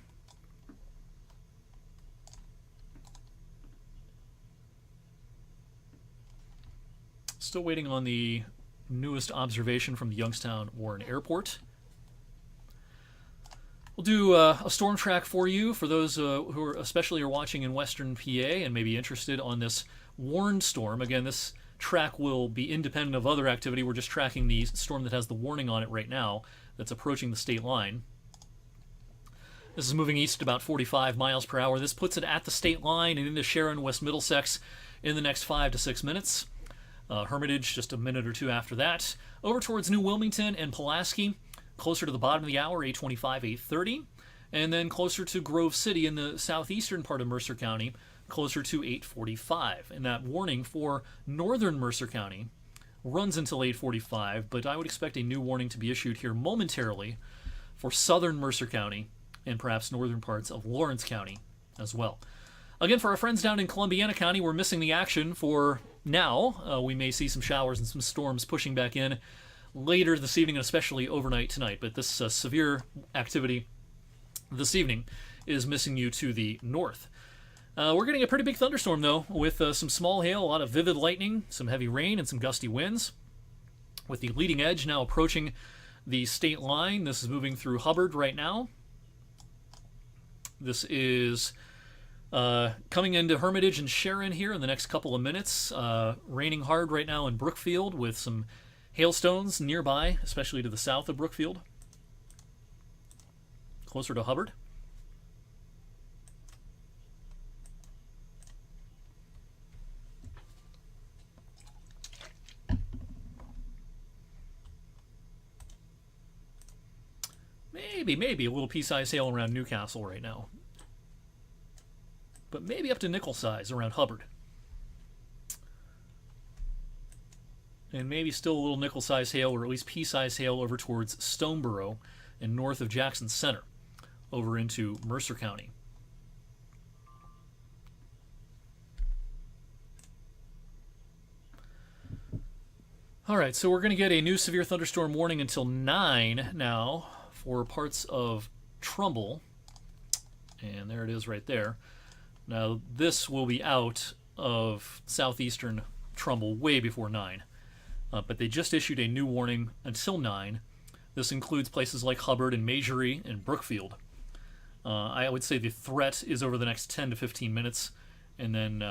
Still waiting on the newest observation from the Youngstown Warren Airport. We'll do a storm track for you for those who are especially watching in Western PA and may be interested on this warned storm. Again, this track will be independent of other activity. We're just tracking the storm that has the warning on it right now that's approaching the state line. This is moving east at about 45 miles per hour. This puts it at the state line and into Sharon, West Middlesex in the next 5 to 6 minutes. Hermitage just a minute or two after that. Over towards New Wilmington and Pulaski, closer to the bottom of the hour, 8:25, 8:30. And then closer to Grove City in the southeastern part of Mercer County, closer to 8:45. And that warning for northern Mercer County runs until 8:45, but I would expect a new warning to be issued here momentarily for southern Mercer County and perhaps northern parts of Lawrence County as well. Again, for our friends down in Columbiana County, we're missing the action for now. We may see some showers and some storms pushing back in later this evening, and especially overnight tonight. But this severe activity this evening is missing you to the north. We're getting a pretty big thunderstorm, though, with some small hail, a lot of vivid lightning, some heavy rain, and some gusty winds. With the leading edge now approaching the state line. This is moving through Hubbard right now. This is coming into Hermitage and Sharon here in the next couple of minutes. Raining hard right now in Brookfield with some hailstones nearby, especially to the south of Brookfield, closer to Hubbard. Maybe a little pea-sized hail around Newcastle right now. But maybe up to nickel size around Hubbard. And maybe still a little nickel-sized hail, or at least pea-sized hail, over towards Stoneboro and north of Jackson Center, over into Mercer County. All right, so we're going to get a new severe thunderstorm warning until 9 now for parts of Trumbull. And there it is right there. Now, this will be out of southeastern Trumbull way before 9. But they just issued a new warning until 9. This includes places like Hubbard and Masury and Brookfield. I would say the threat is over the next 10 to 15 minutes, and then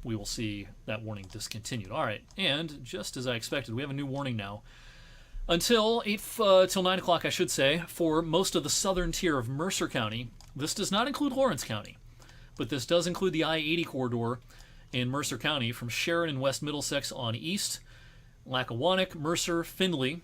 we will see that warning discontinued. All right, and just as I expected, we have a new warning now. Till 9 o'clock, I should say, for most of the southern tier of Mercer County. This does not include Lawrence County, but this does include the I-80 corridor in Mercer County from Sharon and West Middlesex on east, Lackawanna, Mercer, Findlay,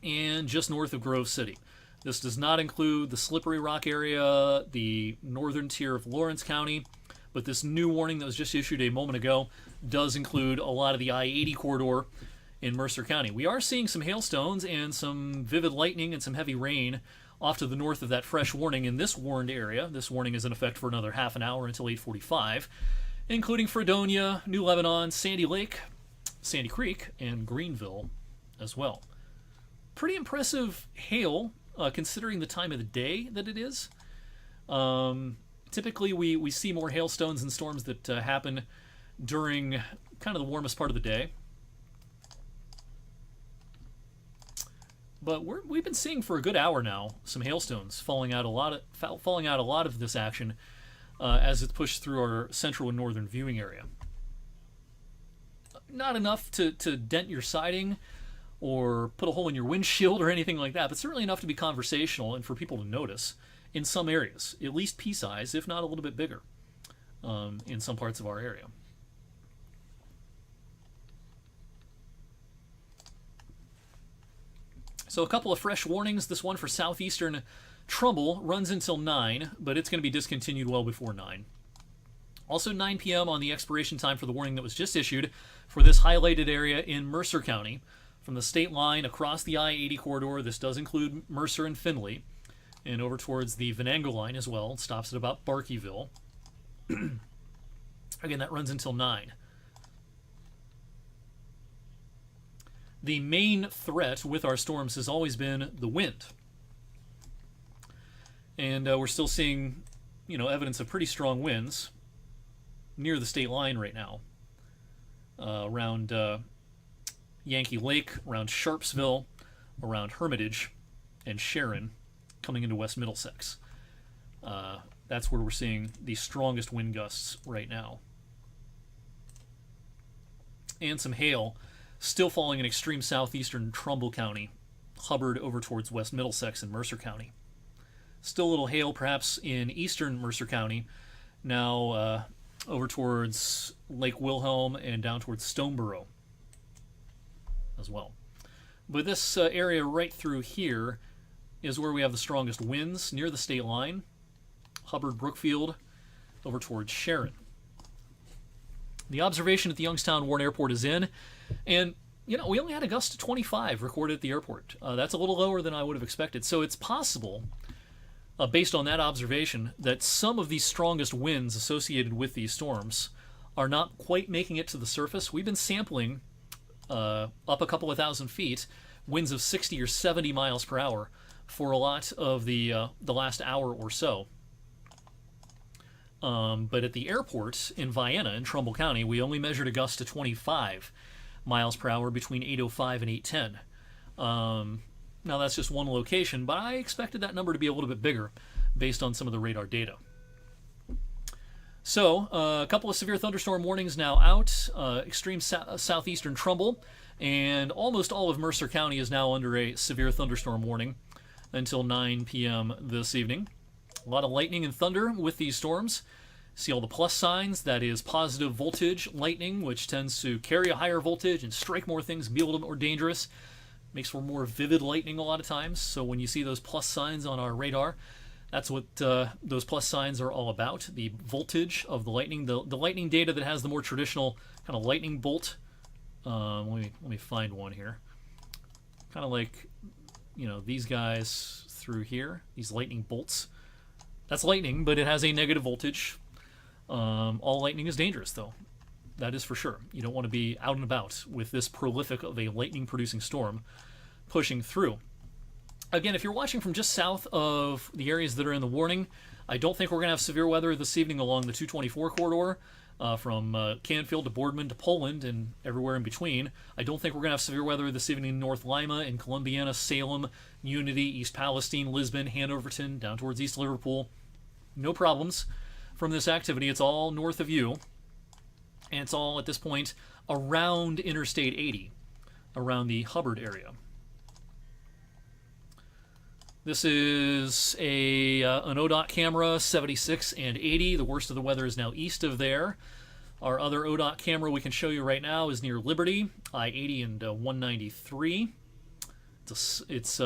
and just north of Grove City. This does not include the Slippery Rock area, the northern tier of Lawrence County, but this new warning that was just issued a moment ago does include a lot of the I-80 corridor in Mercer County. We are seeing some hailstones and some vivid lightning and some heavy rain off to the north of that fresh warning in this warned area. This warning is in effect for another half an hour until 8:45, including Fredonia, New Lebanon, Sandy Lake, Sandy Creek, and Greenville as well. Pretty impressive hail, considering the time of the day that it is. Typically, we see more hailstones and storms that happen during kind of the warmest part of the day. But we've been seeing for a good hour now some hailstones falling out a lot of this action as it's pushed through our central and northern viewing area. Not enough to dent your siding or put a hole in your windshield or anything like that, but certainly enough to be conversational and for people to notice in some areas, at least pea-size, if not a little bit bigger, in some parts of our area. So a couple of fresh warnings. This one for southeastern Trumbull runs until 9, but it's going to be discontinued well before 9. Also 9 p.m. on the expiration time for the warning that was just issued for this highlighted area in Mercer County. From the state line across the I-80 corridor, this does include Mercer and Findlay, and over towards the Venango line as well. It stops at about Barkeyville. Again, that runs until 9. The main threat with our storms has always been the wind. And we're still seeing, evidence of pretty strong winds near the state line right now. Around Yankee Lake, around Sharpsville, around Hermitage, and Sharon, coming into West Middlesex. That's where we're seeing the strongest wind gusts right now. And some hail still falling in extreme southeastern Trumbull County, Hubbard over towards West Middlesex and Mercer County. Still a little hail perhaps in eastern Mercer County, now over towards Lake Wilhelm and down towards Stoneboro as well. But this area right through here is where we have the strongest winds near the state line, Hubbard, Brookfield, over towards Sharon. The observation at the Youngstown Warren Airport is in, and we only had a gust of 25 recorded at the airport. That's a little lower than I would have expected. So it's possible, based on that observation, that some of these strongest winds associated with these storms are not quite making it to the surface. We've been sampling up a couple of thousand feet, winds of 60 or 70 miles per hour for a lot of the last hour or so. But at the airport in Vienna in Trumbull County, we only measured a gust of 25 miles per hour between 8:05 and 8:10. Now that's just one location, but I expected that number to be a little bit bigger based on some of the radar data. So a couple of severe thunderstorm warnings now out. Extreme southeastern Trumbull and almost all of Mercer County is now under a severe thunderstorm warning until 9 p.m. this evening. A lot of lightning and thunder with these storms. See all the plus signs, that is positive voltage lightning, which tends to carry a higher voltage and strike more things and be a little more dangerous. Makes for more vivid lightning a lot of times. So when you see those plus signs on our radar, that's what those plus signs are all about. The voltage of the lightning, the lightning data that has the more traditional kind of lightning bolt. Let me find one here. Kind of like, these guys through here, these lightning bolts. That's lightning, but it has a negative voltage. All lightning is dangerous, though. That is for sure. You don't want to be out and about with this prolific of a lightning-producing storm pushing through. Again, if you're watching from just south of the areas that are in the warning, I don't think we're going to have severe weather this evening along the 224 corridor from Canfield to Boardman to Poland and everywhere in between. I don't think we're going to have severe weather this evening in North Lima, in Columbiana, Salem, Unity, East Palestine, Lisbon, Hanoverton, down towards East Liverpool. No problems from this activity. It's all north of you, and it's all, at this point, around Interstate 80, around the Hubbard area. This is an ODOT camera, 76 and 80. The worst of the weather is now east of there. Our other ODOT camera we can show you right now is near Liberty, I-80 and 193. It's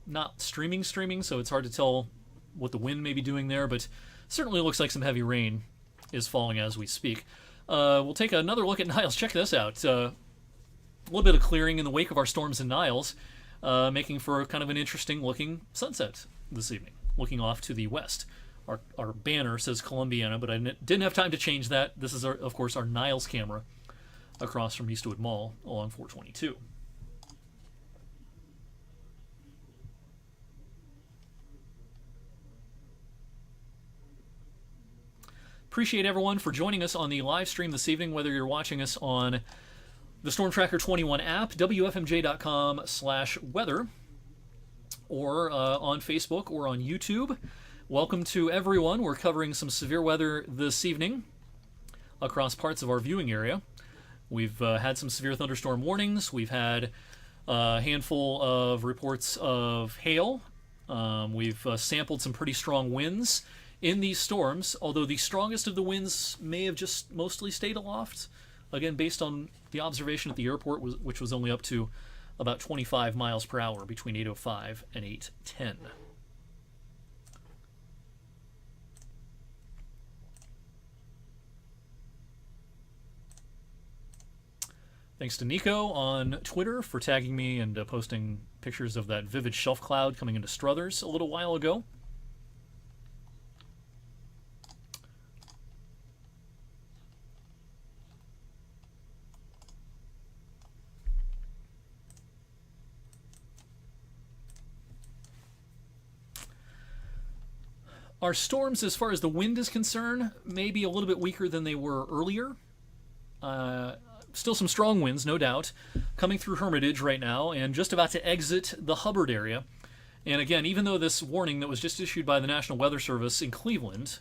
not streaming, so it's hard to tell what the wind may be doing there, but certainly looks like some heavy rain is falling as we speak. We'll take another look at Niles. Check this out. A little bit of clearing in the wake of our storms in Niles. Making for kind of an interesting looking sunset this evening, looking off to the west. Our banner says Columbiana, but I didn't have time to change that. This is, of course, our Niles camera across from Eastwood Mall along 422. Appreciate everyone for joining us on the live stream this evening, whether you're watching us on the Storm Tracker 21 app, wfmj.com/weather, or on Facebook or on YouTube. Welcome to everyone. We're covering some severe weather this evening across parts of our viewing area. We've had some severe thunderstorm warnings. We've had a handful of reports of hail. We've sampled some pretty strong winds in these storms, although the strongest of the winds may have just mostly stayed aloft. Again, based on the observation at the airport, which was only up to about 25 miles per hour between 8:05 and 8:10. Thanks to Nico on Twitter for tagging me and posting pictures of that vivid shelf cloud coming into Struthers a little while ago. Our storms, as far as the wind is concerned, may be a little bit weaker than they were earlier. Still some strong winds, no doubt, coming through Hermitage right now and just about to exit the Hubbard area. And again, even though this warning that was just issued by the National Weather Service in Cleveland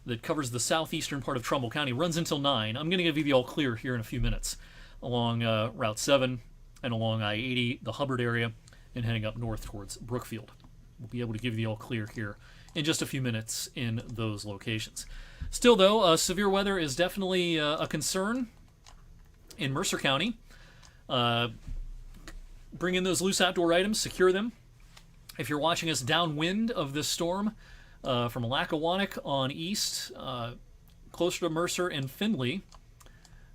that covers the southeastern part of Trumbull County runs until 9, I'm going to give you the all clear here in a few minutes along Route 7 and along I-80, the Hubbard area, and heading up north towards Brookfield. We'll be able to give you the all clear here in just a few minutes in those locations. Still, though, severe weather is definitely a concern in Mercer County. Bring in those loose outdoor items, secure them. If you're watching us downwind of this storm from Lackawanna on east, closer to Mercer and Findlay,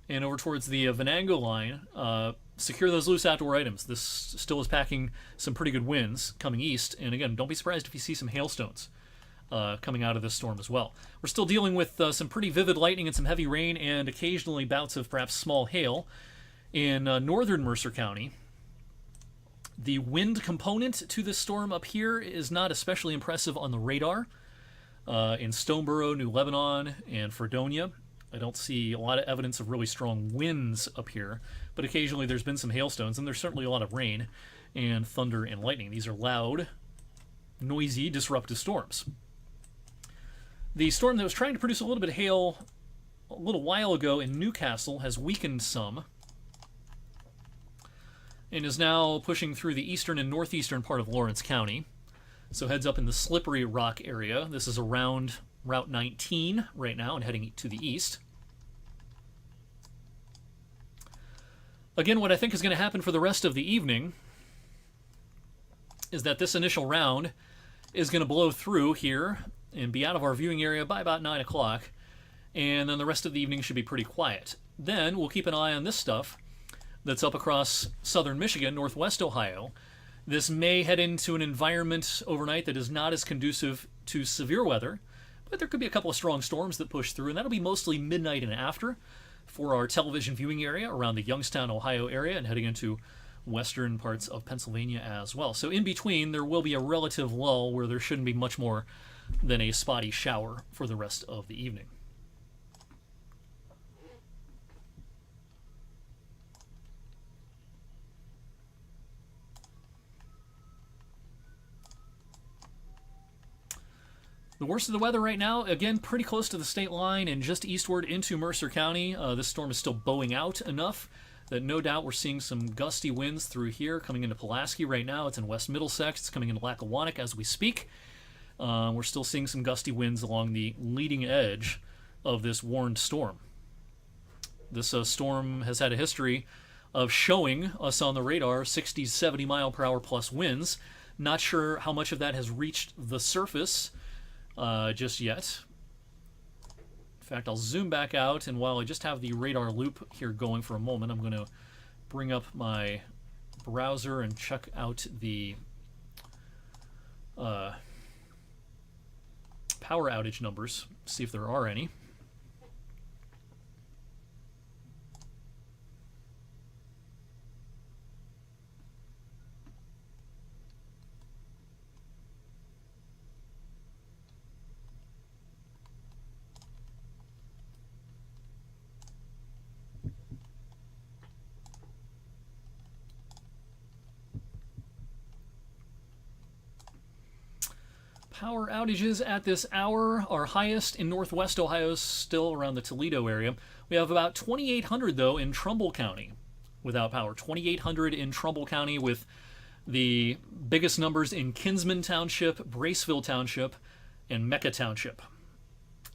and over towards the Venango line, secure those loose outdoor items. This still is packing some pretty good winds coming east, and again, don't be surprised if you see some hailstones coming out of this storm as well. We're still dealing with some pretty vivid lightning and some heavy rain and occasionally bouts of perhaps small hail in northern Mercer County. The wind component to this storm up here is not especially impressive on the radar. In Stoneboro, New Lebanon, and Fredonia, I don't see a lot of evidence of really strong winds up here, but occasionally there's been some hailstones, and there's certainly a lot of rain and thunder and lightning. These are loud, noisy, disruptive storms. The storm that was trying to produce a little bit of hail a little while ago in Newcastle has weakened some and is now pushing through the eastern and northeastern part of Lawrence County. So heads up in the Slippery Rock area. This is around Route 19 right now and heading to the east. Again, what I think is going to happen for the rest of the evening is that this initial round is going to blow through here and be out of our viewing area by about 9 o'clock, and then the rest of the evening should be pretty quiet. Then we'll keep an eye on this stuff that's up across southern Michigan, northwest Ohio. This may head into an environment overnight that is not as conducive to severe weather, but there could be a couple of strong storms that push through, and that'll be mostly midnight and after. for our television viewing area around the Youngstown, Ohio area and heading into western parts of Pennsylvania as well. So in between, there will be a relative lull where there shouldn't be much more than a spotty shower for the rest of the evening. The worst of the weather right now, again, pretty close to the state line and just eastward into Mercer County. This storm is still bowing out enough that no doubt we're seeing some gusty winds through here coming into Pulaski right now. It's in West Middlesex. It's coming into Lackawanna as we speak. We're still seeing some gusty winds along the leading edge of this warned storm. This storm has had a history of showing us on the radar 60, 70 mile per hour plus winds. Not sure how much of that has reached the surface just yet. In fact, I'll zoom back out, and while I just have the radar loop here going for a moment, I'm going to bring up my browser and check out the power outage numbers, see if there are any. Power outages at this hour are highest in northwest Ohio, still around the Toledo area. We have about 2,800, though, in Trumbull County without power. 2,800 in Trumbull County, with the biggest numbers in Kinsman Township, Braceville Township, and Mecca Township.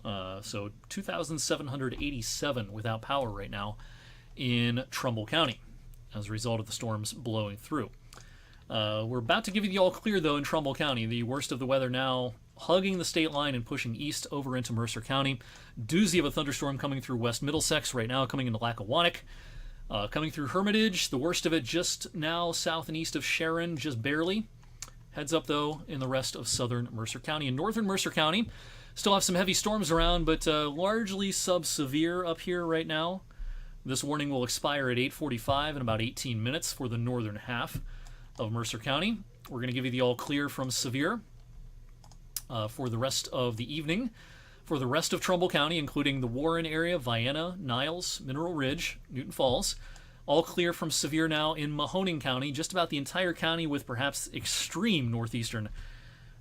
So 2,787 without power right now in Trumbull County as a result of the storms blowing through. We're about to give you the all clear, though, in Trumbull County. The worst of the weather now hugging the state line and pushing east over into Mercer County. Doozy of a thunderstorm coming through West Middlesex right now, coming into Lackawanna. Coming through Hermitage, the worst of it just now south and east of Sharon, just barely. Heads up, though, in the rest of southern Mercer County. In northern Mercer County, still have some heavy storms around, but largely sub-severe up here right now. This warning will expire at 8:45 in about 18 minutes for the northern half of Mercer County. We're going to give you the all clear from severe for the rest of the evening. For the rest of Trumbull County, including the Warren area, Vienna, Niles, Mineral Ridge, Newton Falls, all clear from severe now in Mahoning County, just about the entire county, with perhaps extreme northeastern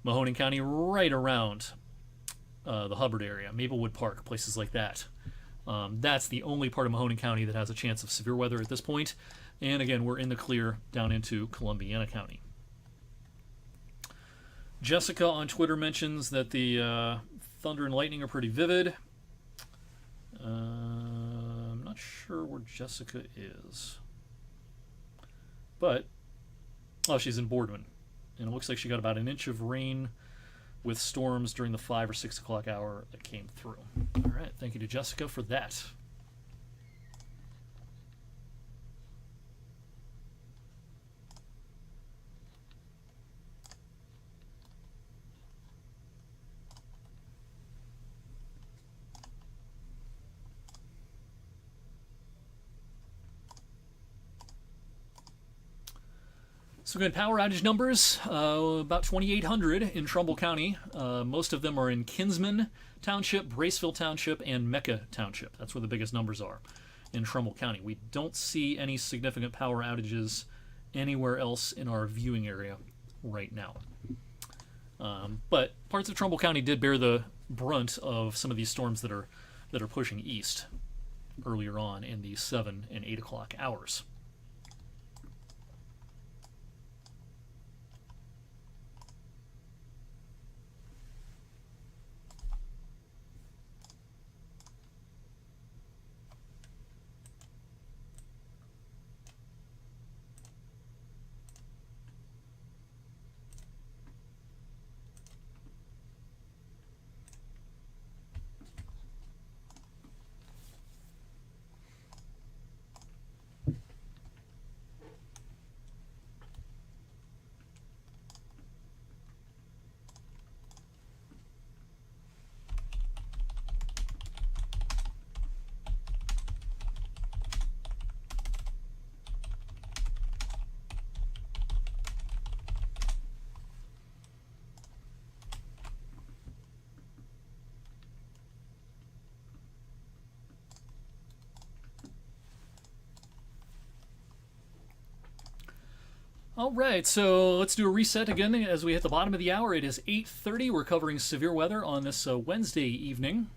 Mahoning County right around the Hubbard area, Maplewood Park, places like that. That's the only part of Mahoning County that has a chance of severe weather at this point. And again, we're in the clear down into Columbiana County. Jessica on Twitter mentions that the thunder and lightning are pretty vivid. I'm not sure where Jessica is. But, oh, she's in Boardman. And it looks like she got about an inch of rain with storms during the 5 or 6 o'clock hour that came through. All right, thank you to Jessica for that. So good power outage numbers, about 2,800 in Trumbull County. Most of them are in Kinsman Township, Braceville Township, and Mecca Township. That's where the biggest numbers are in Trumbull County. We don't see any significant power outages anywhere else in our viewing area right now. But parts of Trumbull County did bear the brunt of some of these storms that are pushing east earlier on in the 7 and 8 o'clock hours. All right, so let's do a reset again as we hit the bottom of the hour. It is 8:30. We're covering severe weather on this Wednesday evening.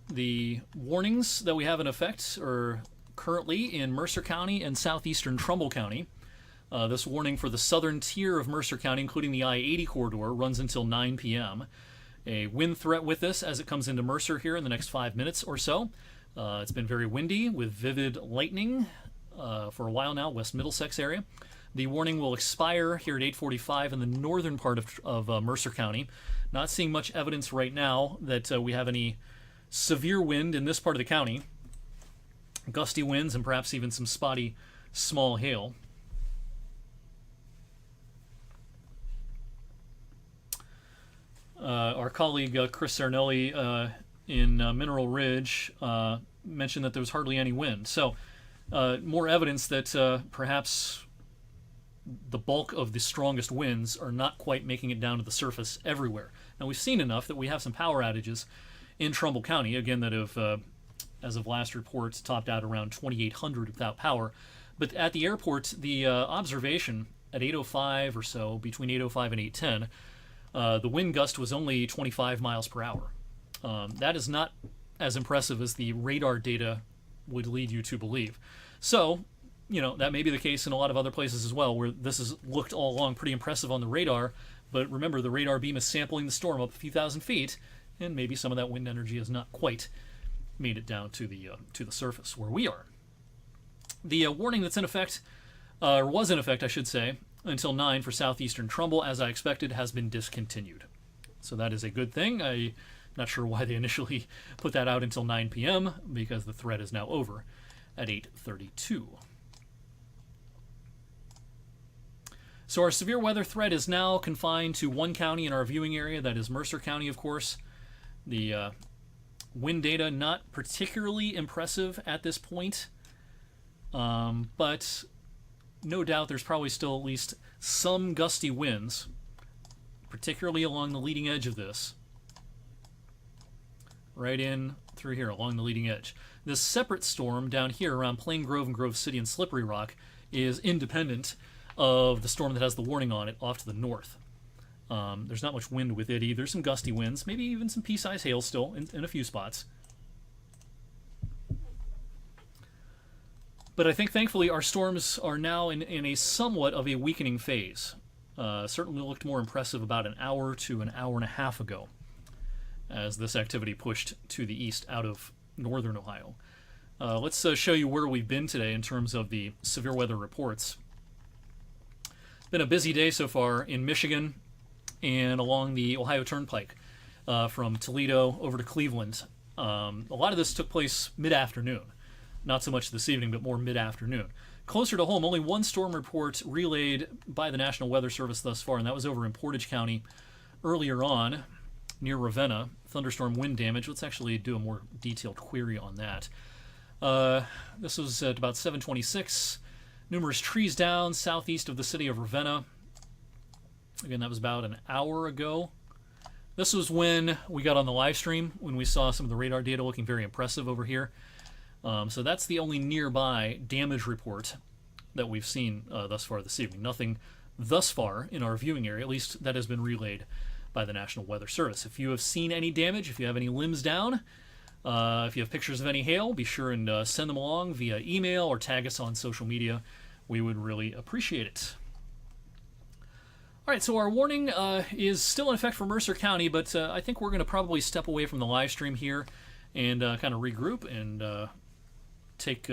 The warnings that we have in effect are currently in Mercer County and southeastern Trumbull County. This warning for the southern tier of Mercer County, including the I-80 corridor, runs until 9 p.m. A wind threat with this as it comes into Mercer here in the next 5 minutes or so. It's been very windy with vivid lightning for a while now, West Middlesex area. The warning will expire here at 8:45 in the northern part of Mercer County. Not seeing much evidence right now that we have any severe wind in this part of the county. Gusty winds and perhaps even some spotty small hail. Our colleague Chris Sarnelli in Mineral Ridge mentioned that there was hardly any wind. So more evidence that perhaps the bulk of the strongest winds are not quite making it down to the surface everywhere. Now, we've seen enough that we have some power outages in Trumbull County, again, that have, as of last reports, topped out around 2,800 without power. But at the airport, the observation at 8:05 or so, between 8:05 and 8:10, the wind gust was only 25 miles per hour. That is not as impressive as the radar data would lead you to believe. So, that may be the case in a lot of other places as well, where this has looked all along pretty impressive on the radar. But remember, the radar beam is sampling the storm up a few thousand feet, and maybe some of that wind energy has not quite made it down to the surface where we are. The warning that's in effect, or was in effect, I should say, until 9 for southeastern Trumbull, as I expected, has been discontinued. So that is a good thing. I'm not sure why they initially put that out until 9 p.m., because the threat is now over at 8:32. So our severe weather threat is now confined to one county in our viewing area, that is Mercer County, of course. The wind data not particularly impressive at this point, but no doubt there's probably still at least some gusty winds, particularly along the leading edge of this. Right in through here, along the leading edge. This separate storm down here around Plain Grove and Grove City and Slippery Rock is independent of the storm that has the warning on it off to the north. There's not much wind with it either. Some gusty winds, maybe even some pea-sized hail still in a few spots. But I think, thankfully, our storms are now in a somewhat of a weakening phase. Certainly looked more impressive about an hour to an hour and a half ago, as this activity pushed to the east out of northern Ohio. Let's show you where we've been today in terms of the severe weather reports. It's been a busy day so far in Michigan and along the Ohio Turnpike from Toledo over to Cleveland. A lot of this took place mid-afternoon. Not so much this evening, but more mid-afternoon. Closer to home, only one storm report relayed by the National Weather Service thus far, and that was over in Portage County earlier on, near Ravenna. Thunderstorm wind damage. Let's actually do a more detailed query on that. This was at about 7:26. Numerous trees down southeast of the city of Ravenna. Again, that was about an hour ago. This was when we got on the live stream, when we saw some of the radar data looking very impressive over here. So that's the only nearby damage report that we've seen thus far this evening. Nothing thus far in our viewing area, at least that has been relayed by the National Weather Service. If you have seen any damage, if you have any limbs down, if you have pictures of any hail, be sure and send them along via email or tag us on social media. We would really appreciate it. All right, so our warning is still in effect for Mercer County, but I think we're going to probably step away from the live stream here and kind of regroup and take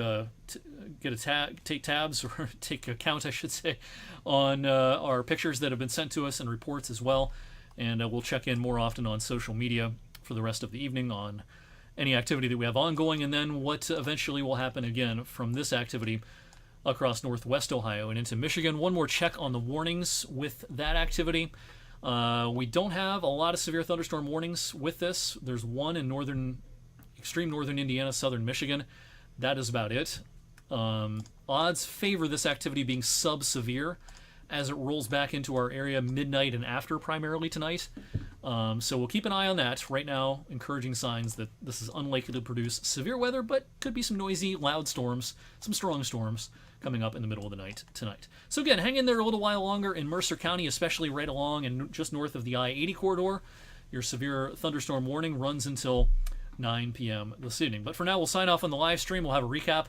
tabs, or take account, I should say, on our pictures that have been sent to us and reports as well. And we'll check in more often on social media for the rest of the evening on any activity that we have ongoing, and then what eventually will happen again from this activity across northwest Ohio and into Michigan. One more check on the warnings with that activity. We don't have a lot of severe thunderstorm warnings with this. There's one in extreme northern Indiana, southern Michigan. That is about it. Odds favor this activity being sub-severe as it rolls back into our area midnight and after, primarily tonight. So we'll keep an eye on that. Right now, encouraging signs that this is unlikely to produce severe weather, but could be some noisy, loud storms, some strong storms coming up in the middle of the night tonight. So again, hang in there a little while longer in Mercer County, especially right along and just north of the I-80 corridor. Your severe thunderstorm warning runs until 9 p.m. this evening. But for now, we'll sign off on the live stream. We'll have a recap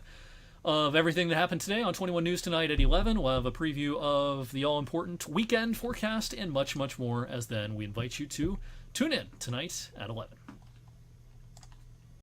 of everything that happened today on 21 News Tonight at 11. We'll have a preview of the all-important weekend forecast and much, much more, as then we invite you to tune in tonight at 11.